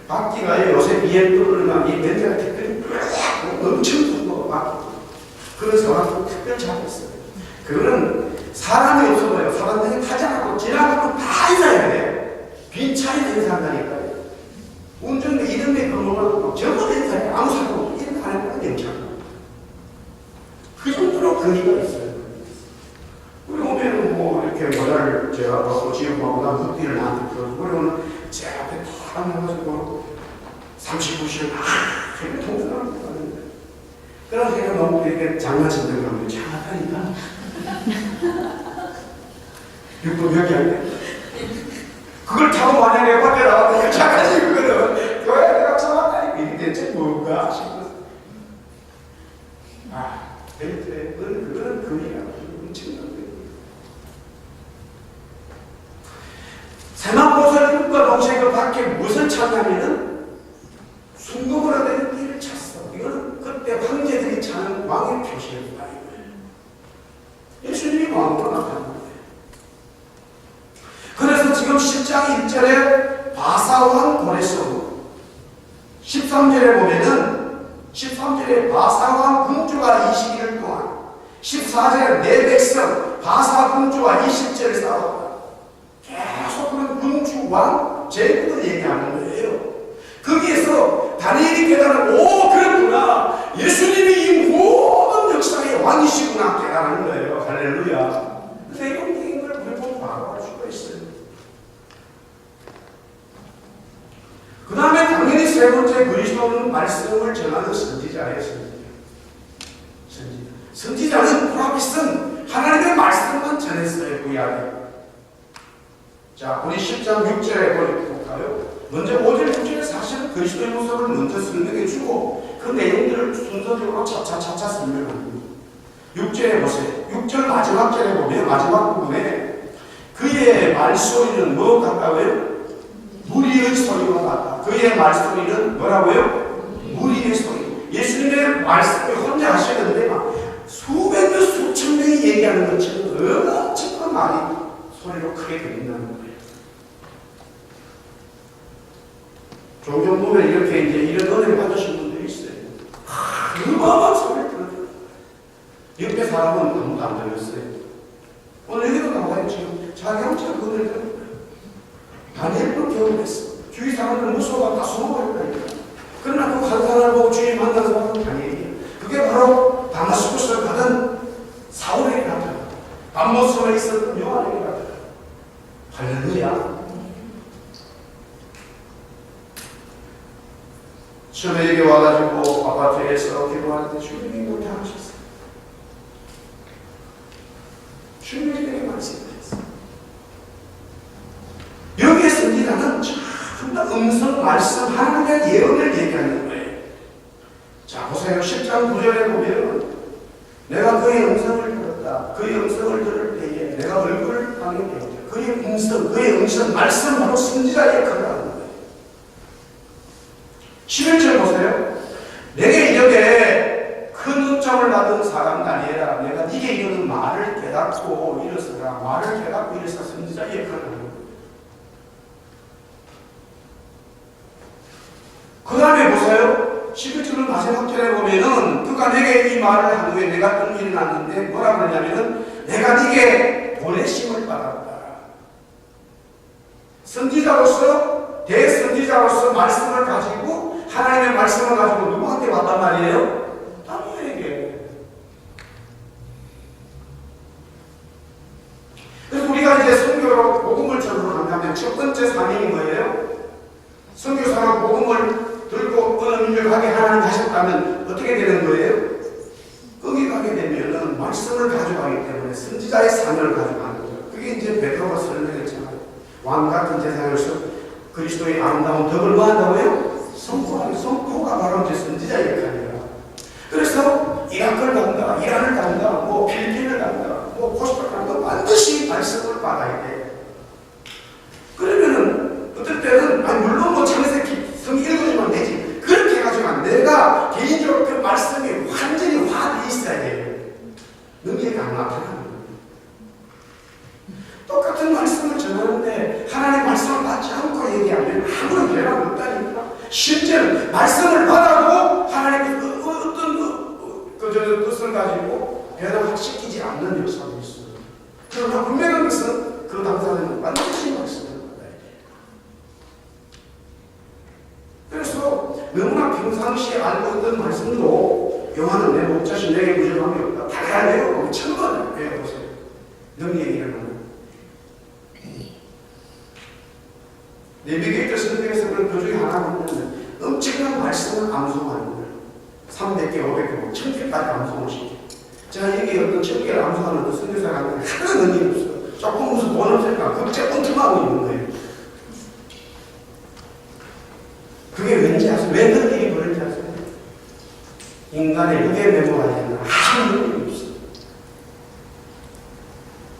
바퀴가 요새 BMW나 이 벤츠가 특별히 엄청 크고 바퀴. 그런 사람도 특별히 잡고 있어요. 그거는 사람이 없어도요. 사람들이 타지 않고 지나가면 다 인사해야 돼요. 빈 차에 인사한다니까요. 운전대 이름에 그러면 전부 인사해. 아무 사람 없고 이름 안 해도 괜찮아. 그 정도로 거리가 있어요. 우리 오면은 이렇게 모자를 제가 벗고 지우고 나면 흑비를 나한테 풀어서 그러면 제 앞에 탁 나가지고 39시간 그렇게 통솔하는 거 아닌데. 그래서 제가 너무 이렇게 장난친다고 하면 장난하니까. 6분 여기 할 때. 그걸 타고 만약에 밖에 나가면 착하지, 그거는. 교회 내가 잡았다니까. 이게 대체 뭔가 싶어서. 벨트에, 그거는 금이야. 엄청난 거. 세만보살 입과 동시에 그 밖에 무엇을 찾냐면은 순금으로 된 띠를 찼어. 이거는 그때 황제들이 차는 왕의 표시였다. 예수님이 왕으로 나타난 거예요. 그래서 지금 10장 1절에 바사왕 고레스 13절에 보면은 13절에 바사왕 군주가 21일 동안, 14절에 내 백성 바사 군주와 20절을 싸웠다. 계속 그런 군주, 왕, 제국을 얘기하는 거예요. 거기에서 다니엘이 깨달은, 오, 그렇구나, 예수님이 이 모든 역사의 왕이시구나 깨달은 거예요. 할렐루야. 내용적인 걸 우리 바로 알 수가 있어요. 그 다음에 당연히 세 번째, 그리스도는 말씀을 전하는 선지자예요. 선지자는 프로핏은 하나님의 말씀만 전했어요. 구약에. 자, 우리 10장 6절에 볼까요? 먼저 5절 6절에 사실은 그리스도의 모습을 먼저 설명해 주고 그 내용들을 순서적으로 차차차차 설명합니다. 6절에 보세요. 6절 마지막 절에 보면, 마지막 부분에 그의 말소리는 뭐 같다고요? 무리의 소리와 같다. 그의 말소리는 뭐라고요? 무리의 소리. 예수님의 말씀을 혼자 하시는데 막 수백 명, 수천 명이 얘기하는 것처럼 엄청난 말이 소리로 크게 들린다는 거예요. 종종 보면 이렇게 이제 이런 은혜를 받으신 분들이 있어요. 어마어마한 소리를 들어요. 옆에 사람은 아무도 안 들렸어요. 오늘 여기도 나와요. 지금 자기 엄청 그 은혜를 들어요. 다니엘도 경험했어. 주위 사람들 무서워가 다 숨어버린다니까. 그러나 그 한 사람을 보고 주위 만난 사람은 다니엘이에요. 그게 바로 다마스쿠스를 받은 사울에게 나타나. 밤모습에 있었던 요한에게 나타나. 할렐루야. 처음에 여기 와가지고 아파트에서 기도하는데 주님이 그렇게 하셨어요. 주님이 그렇게 말씀하셨어요. 여기에 선지자는 전부 다 음성, 말씀, 하나님의 예언을 얘기하는 거예요. 자, 보세요. 10장 9절에 보면 내가 그의 음성을 들었다. 그의 음성을 들을 때에 내가 얼굴을 향해 되었다. 그의 음성, 말씀 바로 선지자의 역할을 하는 거예요. 11절 보세요. 내게 이르되 큰 은총을 받은 사람 다니엘아, 내가 네게 이르는 말을 깨닫고 일어서라. 말을 깨닫고 일어서 선지자의 역할을 하는 거예요. 그 다음에 보세요. 11절은 마지막 절에 보면은 그가 내게 이 말을 한 후에 내가 뜬 일이 났는데 뭐라 그러냐면은 내가 네게 보내심을 받았다. 선지자로서, 대선지자로서 말씀을 가지고, 하나님의 말씀을 가지고 누구한테 왔단 말이에요? 다니엘에게. 그래서 우리가 이제 선교로 복음을 전으로 한다면 첫 번째 사명이 뭐예요? 선교사가 복음을 들고 어느 민족 가게 하나님 하셨다면 어떻게 되는 거예요? 거기 가게 되면은 말씀을 가져가기 때문에 선지자의 사명을 가져가는 거죠. 그게 이제 베드로가 설명했잖아요. 왕 같은 세상에서 그리스도의 아름다운 덕을 뭐 한다고요? 선포가 바로 이제 선지자의 역할이에요. 그래서 이라크를 간다, 이란을 간다, 뭐 필리핀을 간다, 뭐 코스타를 간다, 반드시 말씀을 받아야 돼. 그러면은 어떨 때는 물론 뭐 창세기 성 읽어주면 되지. 그렇게 해가지고 내가 개인적으로 그 말씀이 완전히 화돼 있어야 돼요. 능력이 안 나타나는 거예요. 똑같은 말씀을 전하는데 하나님의 말씀을 받지 않고 얘기하면 아무런 변화가 없다니까. 심지어는 말씀을 받아도 하나님의 어떤 뜻을 가지고 변화시키지 않는 역사도 있어요. 그러나 분명한 것은 그 당사자는 반드시 말씀을 받아야 돼요. 그래서 너무나 평상시에 알고 있던 말씀도 요한은 내 목자신 내게 부족함이 없다. 다 외우고 천번 외워보세요. 능력이 일어나는. 내비게이터 선생에서 그런 그 중에 하나 보면 엄청난 말씀을 암송하는 거예요. 300개, 500개, 1000개까지 암송을 시켜요. 제가 여기 어떤 1000개를 암송하는 그 선교사가 하나 능력이 없어요. 조금 무슨 돈 없으니까 그렇게 엉뚱하고 있는 거예요. 그게 왠지 아세요? 왜 그런 일이 벌어지지 아세요? 인간의 육에 메모하지 아무 능력이 없어요.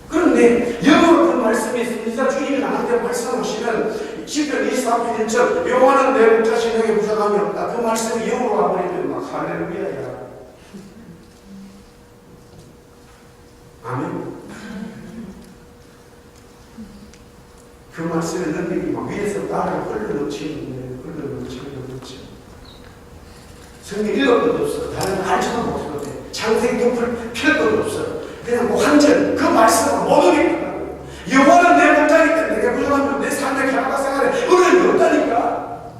그런데 영어로 그 말씀이 선지자 주님이 나한테 말씀하시면 10편 24편 1절 요한은 내 목자신 내게 부족함이 없다. 그 말씀이 영어로 와버리면 막 할렐루야야. 아멘. 그 말씀의 능력이 막 위에서 나를 흘러넘치는 거예요. 흘러넘치는. 성경 읽을 것도 없어. 다른 알지도 못해도 돼. 창세기 덮을 필 것도 없어. 그냥 뭐 한절 그 말씀을 못 읽겠다. 영원한 내 못하기 때문에 내가 부족하면 내 삶의 결과 생활에 어려움이 없다니까.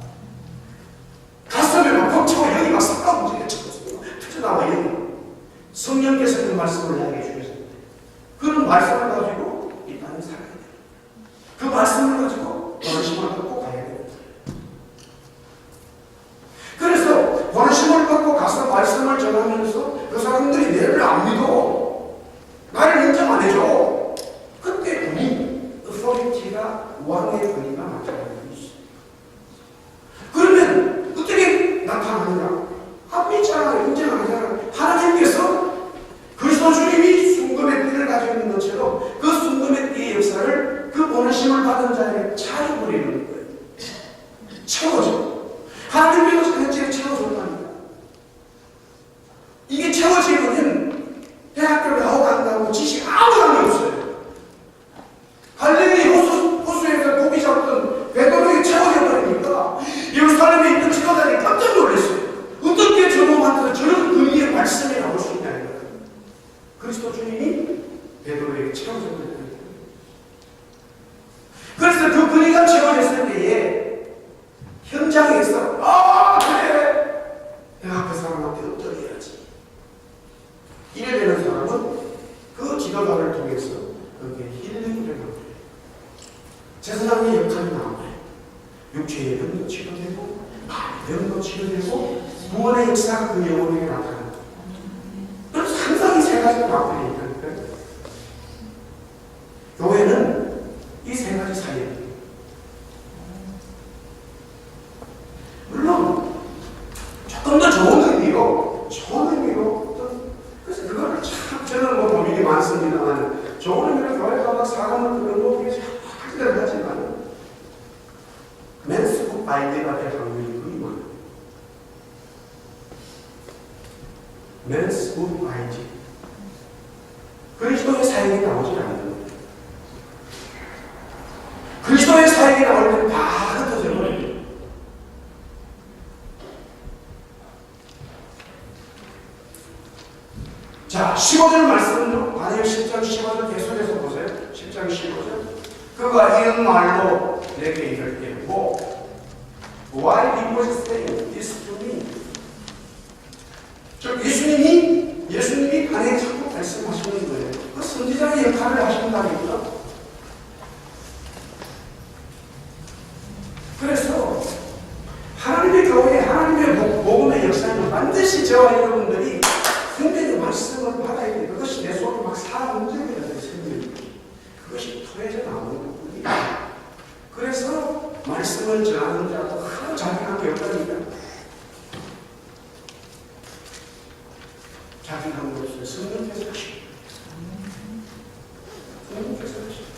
가슴에 막 벅차고 영이 막 싹 움직여 터져나와 영이. 성령께서 그 말씀을 나에게 주셨습니다. 그런 말씀을 가지고 이 땅에 살아야 돼. 그 말씀을 가지고 번심을 갖고 가야 됩니다. 그래서 번심을 갖고 가서 말씀을 전하면서 그 사람들이 내를 안 믿어. 나를 인정 안 해줘. 그때 군이, authority가 왕의 군이가 나타나는 것이죠. 그러면 어떻게 나타나느냐? 앞에 있잖아. 인정 안 하잖아. 하나님께서 그리스도 주님이 순금의 띠를 가지고 있는 것처럼 그 순금의 띠의 역사를 그 번심을 받은 자에게 차려버리는 거예요. 채워줘. 하나님께서 현재 채워준답니다. 이게 채워지면 대학교를 나오고 간다고 지식 아무것도 없어요. 갈릴리 호수에서 고기 잡던 베드로에게 채워져 버리니까 예루살렘에 있던 지도자들이 깜짝 놀랐어요. 어떻게 저놈한테서 저런 의미의 말씀이 나올 수 있냐는 거예요. 그리스도 주님이 베드로에게 채워져 버렸다. 그래서 그 근위가 채워졌을 때에 현장에서 그래 내가 그 사람한테 어떻게 해야지 이래 되는 사람은 그 지도자를 통해서 그게 힐링이 되는 거예요. 제사장의 역할이 나와요. 육체의 병도 치료되고 병도 치료되고 구원의 역사가 그 영혼에게 나타납니다. 그래서 항상 이 세 가지가 나타나니까 교회는 이 세 가지 사이에 물론 조금 더 좋은 의미로 그래서 그거를 참 저는 뭐 고민이 많습니다만 좋은 의미로 교회 가서 사람을 끌어모으기 위해서 하기를 하지만 맨스북 아이디어가 될 확률이 거의 많아요. 맨스북 아이디어 그리스도의 사역이 나오지 않는 거예요. 그리스도의 사역이 나올 때는 다 흩어져 버려요. 자, 15절 말씀은요. 다니엘 10장 15절 계속해서 보세요. 10장 15절. 그가 이런 말로 내게 이르되 Why did you say this to me? 즉 예수님이 다니엘 자꾸 말씀하시는 거예요. 그 선지자의 역할을 하신다니까. 그래서 하나님의 교회, 하나님의 복음의 역사는 반드시 저와 여러분들이 성경의 말씀을 받아야 돼. 그것이 내 속에 막 살아 움직여야 돼. 성경이. 그것이 토해져 나오는 거군요. 그래서 말씀을 전하는 자도 큰 자기가 없다니까. 자기가 없어요. 성령께서 하시고. 성령께서 하시고.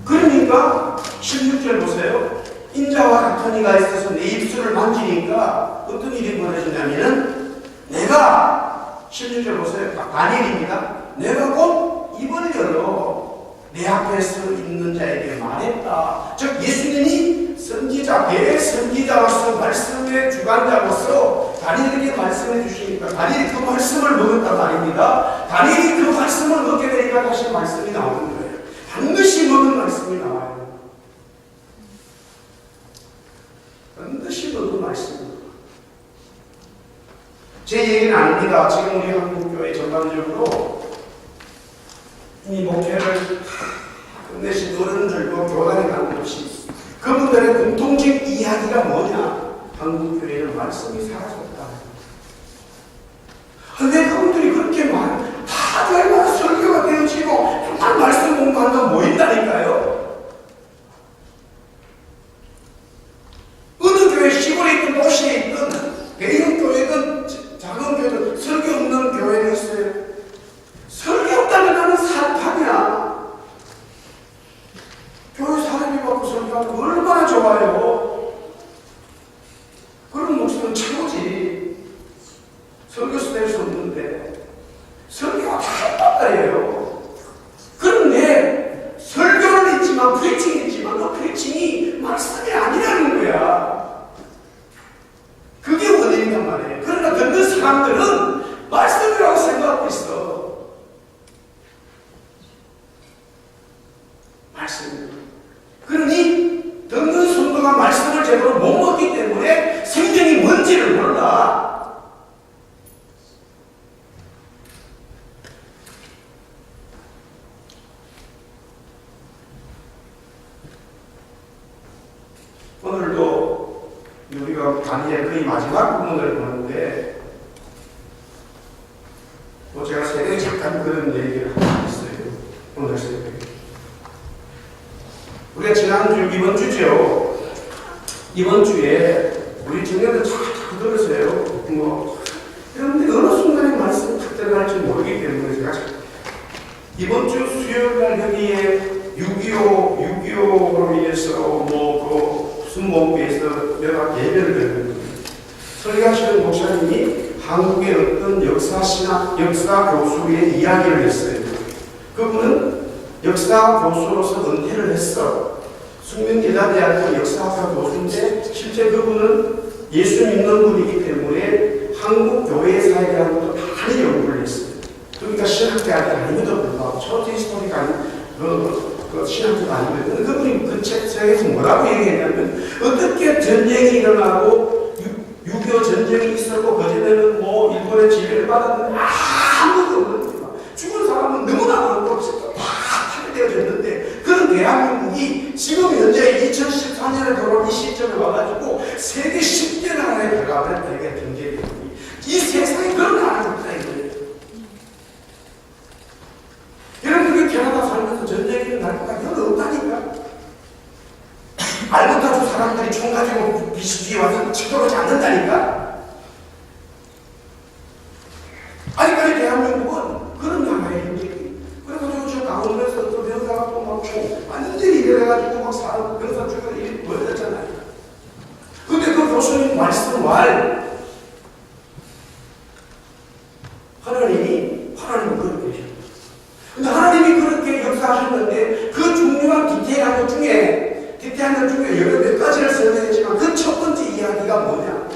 그러니까 16절 보세요. 인자와 같은 이가 있어서 내 입술을 만지니까 어떤 일이 벌어지냐면은 내가 16절 보세요. 다니엘입니다. 내가 곧 입을 열어 내 앞에 서 있는 자에게 말했다. 즉 예수님이 대선지자로서 말씀의 주관자로서 다니엘에게 말씀해 주시니까 다니엘이 그 말씀을 먹었단 말입니다. 다니엘이 그 말씀을 먹게 되니까 다시 말씀이 나오는 거예요. 반드시 먹은 말씀이 나와요. 반드시 먹은 말씀입니다. 제 얘기는 아닙니다. 지금 우리 한국교회 전반적으로 이 목회를 끝내신 어른들도 교단에 가는 것이 그분들의 공통적 이야기가 뭐냐? 한국교회는 말씀이 사라졌다. 근데 그분들이 그렇게 다 얼마나 설교가 되어지고 정말 말씀 공부한다고 모인다니까요. 어느 교회, 시골에 있든 도시에 있든 대형 교회든 작은 교회든 설교 없는 교회가 있어요. 설교 없다면 나는 살판이야. 교회 사람이 받고 설교하는 거 얼마나 좋아요. 그런 목소리는 최고지. 설교수 될 수 없는데 설교가 다 똑같아요. 그런데 설교는 있지만 프리칭이 있지만 그 프리칭이 제대로 못 먹기 때문에 생명이 뭔지를 몰라. 오늘도 우리가 강의의 거의 마지막 부분을 보는데 제가 새벽에 잠깐 그런 얘기를 하고 있어요. 오늘 새벽에. 우리가 지난주, 이번 주죠. 이번 주에 우리 청년들 자꾸 들으세요. 그런데 어느 순간에 말씀이 탁 들어갈지 모르기 때문에 제가 이번 주 수요일날 여기에 6.25로 인해서 무슨 목에서 내가 예배를 드렸는데 설교하시는 목사님이 한국의 어떤 역사 교수의 이야기를 했어요. 그분은 역사 교수로서 은퇴를 했어. 숙명제자대학교 역사학과 교수인데 실제 그분은 예수 믿는 분이기 때문에 한국 교회사에 대한 것도 많이 연구를 했어요. 그러니까 신학대학이 아니어도 불구하고 초대 히스토리가 아닌 신학교가 아니거든요. 그분이 그 책에서 뭐라고 얘기했냐면 어떻게 전쟁이 일어나고 6.25 전쟁이 있었고 그전에는 일본의 지배를 받았는데 아무도 없는 거야. 죽은 사람은 너무나 많고 다 파괴되어졌는데 그런 대한민국이 지금 현재 2014년에 돌아온 이 시점에 와가지고 세계 10개 나라에 들어가는 대개 경제력이 이 세상에 그런 나라가 없다 이거예요. 여러분들이 캐나다 살면서 전쟁이 일어날 것 같아요. 없다니까. 알고 타주 사람들이 총 가지고 비수기에 와서 쳐들어오지 않는다니까. 아직까지 대한민국은 그런 나라의 현실이. 그래가지고 저 강원도에서 또 병사가 또 막 총 완전히 이래가지고 막 사람 병사 죽여 일이 보여졌잖아요. 근데 그 교수님 말씀 하나님은 그렇게 계셔. 근데 하나님이 그렇게 역사하셨는데 그 중요한 디테일한 것 중에 여러 몇 가지를 설명했지만 그 첫 번째 이야기가 뭐냐?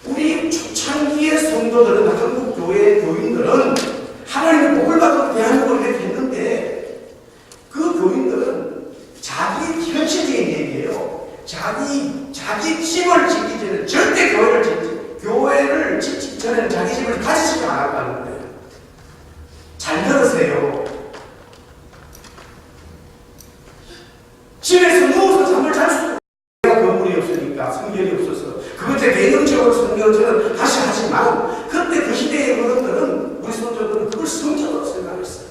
우리 초창기의 성도들은 한국 교회의 교인들은 하나님의 복을 받고 대한민국을 이렇게 했는데 그 교인들은 자기 현실적인 얘기예요. 자기 집을 짓기 전에 절대 교회를 짓기 전에는 자기 집을 가지지 않았다는 거예요. 잘 들으세요. 집에서 누워서 잠을 잘 수 없어요. 건물이 없으니까 성경이 없어서 그것에 개념적으로 성경은 다시 하지만 그때 그 시대의 어른들은 우리 선조들은 그걸 성경으로 생각했어요.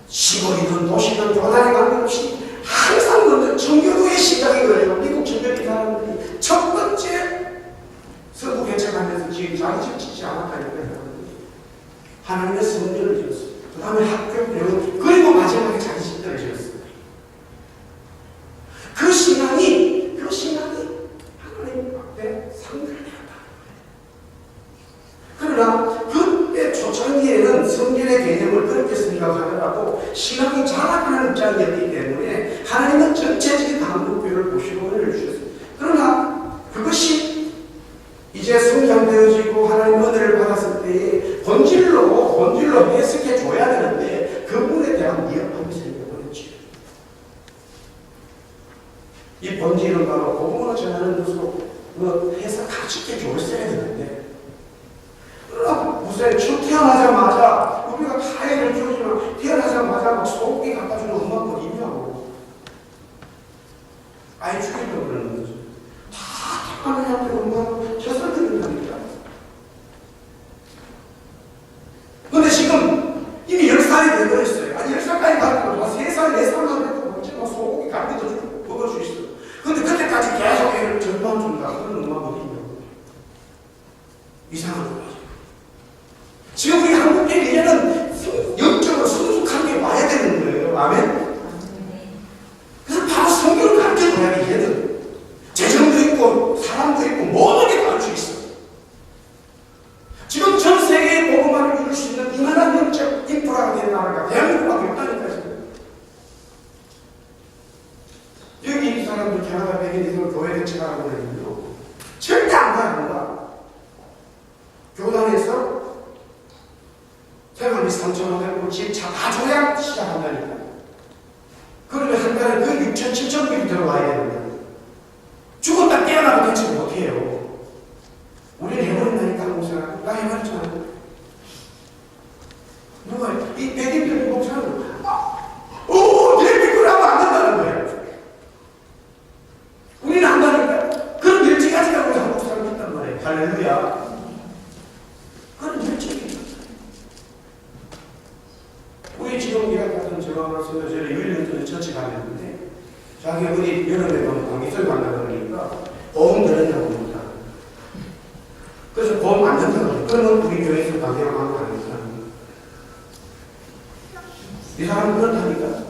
시골이든 도시든 교단에 관계없이 항상 먼저 청교도의 시작이 그래요. 미국 청교도 사람들이 첫 번째 서구 개척하면서 자기 집 짓지 않았다니까요. 하나님의 성전을 지었어요. 그 다음에 학교, 배우, 그리고 마지막에 자기 집들을 지었어요. 그 신앙이 하나님 앞에 상달되었다. 그러나 그때 초창기에는 성전의 개념을 그렇게 생각하더라도 신앙이 자라가는 입장이었기 때문에 하나님은 전체적인 한국교회를 보시고 은혜를 주셨어요. 그러나 그것이 이제 성장되어지고 하나님 은혜를 받았을 때에 본질로 해석해 줘야 되는데 그분에 대한 미흡함이 생겨버렸죠. 이 본질은 바로 복음을 전하는 것으로 해석 가르치게 줬어야 되는데 무슨 태어나자마자 우리가 다 애를 키우지만 태어나자마자 막 소고기 갖다 주는 엄마가 있냐고 아이 죽이려고 그러는 거죠. 다 하나님한테 엄마가 젖을 드린다니까. 근데 지금 이미 10살이 되어버렸어요. 아니 10살까지 가도 3살, 4살만 돼도 언제 소고기 갈비도 주고 먹을 수 있어요. 근데 그때까지 계속 애를 절반 준다. 그런 엄마가 어디 있냐고. 이상한 거죠. 지금 우리 한국계 이제는 영적으로 성숙한 게 와야 되는 거예요. 아멘? 그래서 바로 성경을 가르쳐줘야 돼. 이제는 재정도 있고 사람도 있고 모든 게 가르쳐 있어. 지금 전 세계의 복음화를 이룰 수 있는 이만한 영적 인프라가 된 나라가 대한민국밖에 없다니까 지금. 여기 이 사람들 캐나다 백인들은 교회 대책하라고 그러는데요. 절대 안 가요. 교단에서 생활비 3,500불 집 차 다 줘야 시작한다니까. 그러면 한 달에 그 6천, 7천 불이 들어와야 됩니다. 죽었다 깨어나고 대체 못해요. 우리는 해버린다니까, 목사가. 나 해버렸잖아. 누가, 이 백인들이 목사는, 내 믿고 하면 안 된다는 거야. 우리는 한다니까. 그런 일찍까지 가고 한국 사람이 있단 말이에요. 할렐루야. 그런 일찍이. 우리 지금 이야기 같은 제가 말씀드린 전에 유일했던 처치 가는데, 자기 어디 여름에 가면 방기설 만나고 그러니까, 보험 들었냐고 묻다. 그래서 보험 안 된다고 그러니까, 그러면 우리 교회에서 방기하고 하는 거 아닙니까? 이 사람은 그렇다니까.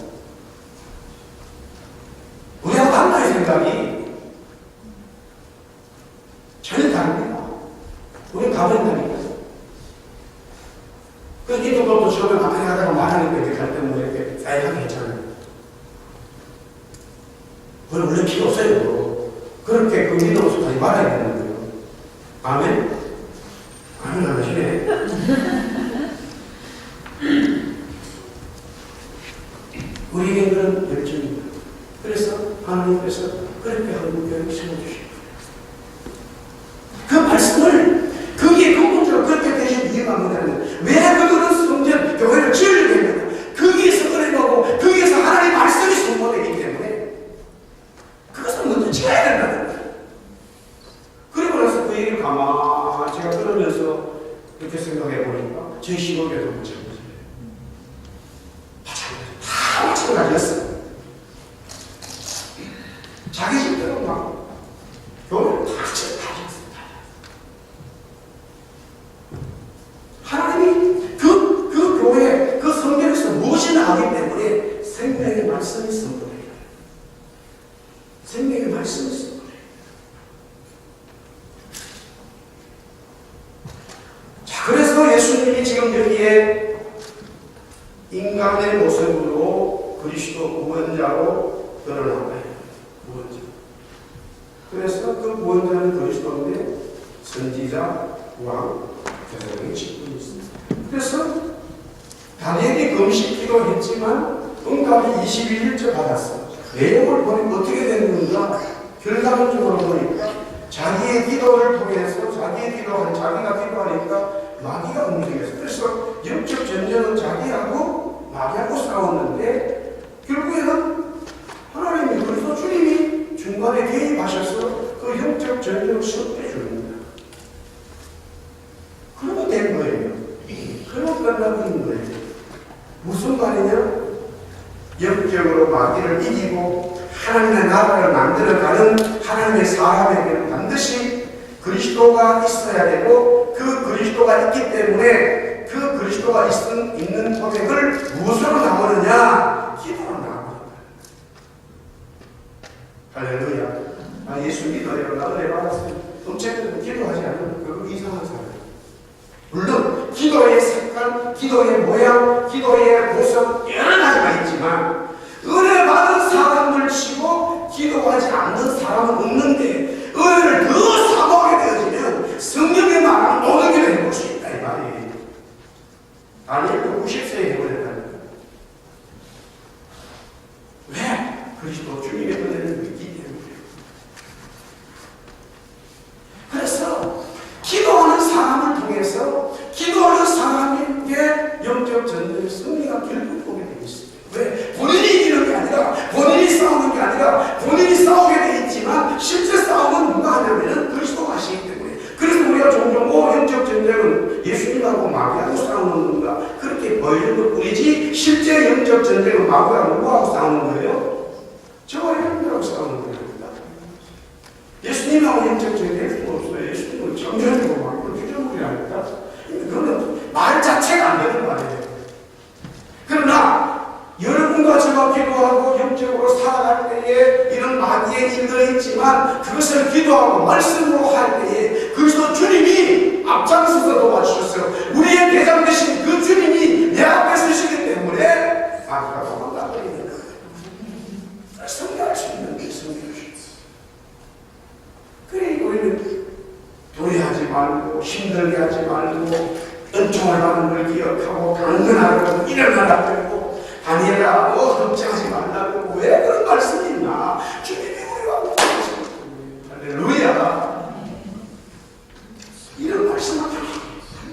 우리하고 달라요, 생각이. 전혀 다릅니다. 우리는 가버린다니까. 그 기독교도 처음에 막하게 하다가 말하니까 이렇게 갈 때문에 이렇게 사이하게 했잖아요. 그건 원래 필요 없어요. 그렇게 그 믿음으로서 다시 말아야 되는 거예요. 아멘? 아멘 안 하시네. 우리에게 그런 열정입니다. 그래서 하나님께서 그렇게 한국 교회를 세워주십니다. 그 말씀을 거기에 근본적으로 그렇게 되신 이유가 뭐냐면 왜 그들은 성전 교회를 지으려고 했느냐. 거기에서 은혜하고 거기에서 하나님의 말씀이 선포되기 때문에 그것을 먼저 지어야 된다는 거예요. 그리고 나서 그 얘기를 가만히 제가 들으면서 이렇게 생각해 보니까 제 시골에도 마찬가지예요. 다 마찬가지였어요. 자기 집대로 막 교회를 다 지었어요. 하나님이 그 교회, 그 성경에서 무엇이 나오기 때문에 생명의 말씀이 선포돼요. 생명의 말씀이 선포돼요. 자, 그래서 예수님이 지금 여기에 인간의 모습으로 그리스도 구원자로 드러나와요. 구원자. 그래서 그 구원자는 그리스도인데 선지자, 왕, 대사령이 짓고 있습니다. 그래서 다니엘이 금식 기도했지만 응답이 21일째 받았어요. 내용을 보니까 어떻게 된 건가? 결과론적으로 보니까 자기의 기도를 통해서 자기가 기도하니까 마귀가 움직였어요. 그래서 영적 전쟁은 자기하고 마귀하고 싸웠는데 결국에는 하나님이 그래서 주님이 중간에 개입하셔서 그 영적 전쟁을 수업해 줍니다. 그러면 된 거예요. 그러면 끝나버린 거예요. 무슨 말이냐? 영적으로 마귀를 이기고 하나님의 나라를 만들어가는 하나님의 사람에게는 반드시 그리스도가 있어야 되고 그 그리스도가 있기 때문에 그 그리스도가 있는 고백을 무엇으로 나오느냐? 기도로 나옵니다. 할렐루야. 예수 믿어요. 나 은혜 받았어요. 어쨌든 기도하지 않으면 그거 이상한 사람. 물론 기도의 색깔, 기도의 모양, 기도의 모습 여러 가지가 있지만 은혜 받은 사람들 치고 기도하지 않는 사람은 없는데 은혜를 더 사모하게 되어지면 성령의 말하는 모든 길을 해볼 수 있다 이 말이에요. 다니엘도 90세에 해버렸다니까. 왜? 그리스도 주님의 은혜를 믿기 때문에. 그래서 기도하는 사람을 통해서 기도하는 사람에게 영적 전쟁의 승리가 결국 오게 되어 있습니다. 왜? 본인이 이기는 게 아니라 본인이 싸우는 게 아니라 본인이 싸우게 되어 있지만 실제 싸움은 누가 하냐면 그리스도가 하시기 때문에. 그래서 우리가 종종 영적 전쟁은 예수님하고 마귀하고 싸우는 건가 그렇게 보이는 것 뿐이지 실제 영적 전쟁은 마귀하고 누구하고 싸우는 거예요? 저와 여러분들하고 싸우는 겁니다. 예수님하고 영적 전쟁이 없어요. 예수님은 정전이고 마귀는 주전물이라니까. 그거는 말 자체가 안 되는 말이에요. 그러나 여러분과 제가 기도하고 영적으로 살아갈 때에 이런 마귀의 일들이 있지만 그것을 기도하고 말씀으로 할 때에 그리스도 주님이 앞장서서 도와주셨어요. 우리의 대장 되신 그 주님이 내 앞에 서시기 때문에 마귀가 도망가 버리는 거예요. 성경할 수 있는 게 성경이죠. 그래 우리는 도래하지 말고 힘들게 하지 말고 은총을 받는 걸 기억하고 강건하고 일어나라 그러고 아니라 걱정하지 말라고 왜 그런 말씀이 있나? 주님이 우리와 함께 하십니다. 할렐루야. 이런 말씀을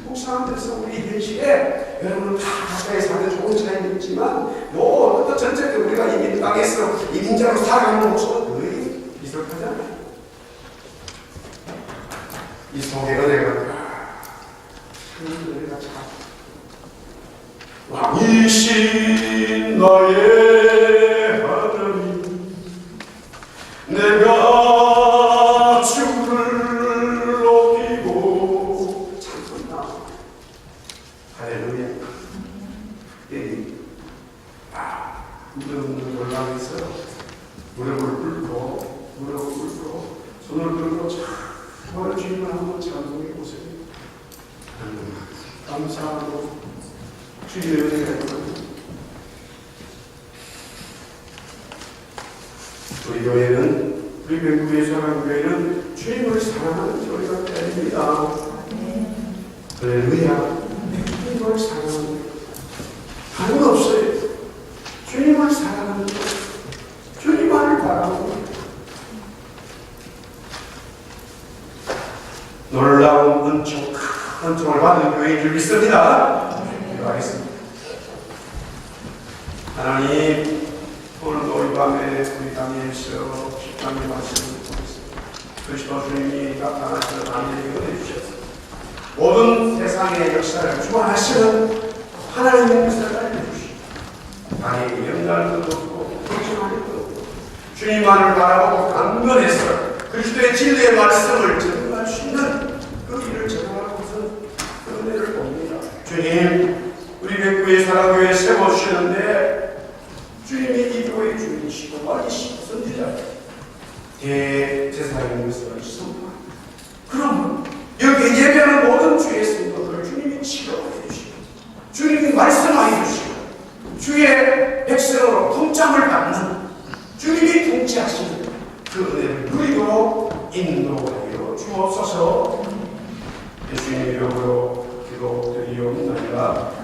묵상하면서 우리 현실에 여러분은 다 가까이 사는 좋은 차이는 있지만 또 전체적으로 우리가 이민 땅에서 이민자로 살아가는 모습은 거의 비슷하잖아요. 이 속에 은혜가 참 은혜가 참 왕이신 나의 하나님 내가 주를 높이고 찬송나 할렐루야. 무릎을 올라가서 무릎을 꿇고 손을 들고 정말 주님을 한번 찬송해 보세요. 감사하고 주님의 은혜가 있거든요. 우리 교회는, 우리 명구의 사랑교회는 주님을 사랑하는 교회가 됩니다. 할렐루야. 주님을 사랑하는 교회. 다른 거 없어요. 주님을 사랑하는 교회. 주님만을 바라보는 교회. 놀라운 은총을 받은 교회인 줄 믿습니다. 기도하겠습니다. 하나님, 오늘도 이 밤에 우리 당에서 십자가의 말씀을 통해서 그리스도 주님이 나타나시는 하나님의 은혜 주셔서 모든 세상의 역사를 주관하시는 하나님의 역사를 알려주시고 당연히 영달도 없고 걱정할 것도 없고 주님만을 바라보고 강건해서 그리스도의 진리의 말씀을 전할 수 있는 그 일을 전하고서 그 은혜를 봅니다. 주님, 우리 백구의 사랑교회 세워주시는데 주님이 이 교회의 주인이시고 왕이시고 선지자이시고 대제사장님께서 선포합니다. 그럼 여기 예배하는 모든 주의 성도들을 주님이 치료해 주시고 주님이 말씀하여 주시고 주의 백성으로 통장을 받는 주님이 통치하시는 그 은혜를 누리도록 인도하여 주옵소서. 예수님의 이름으로 기도드리옵나이다.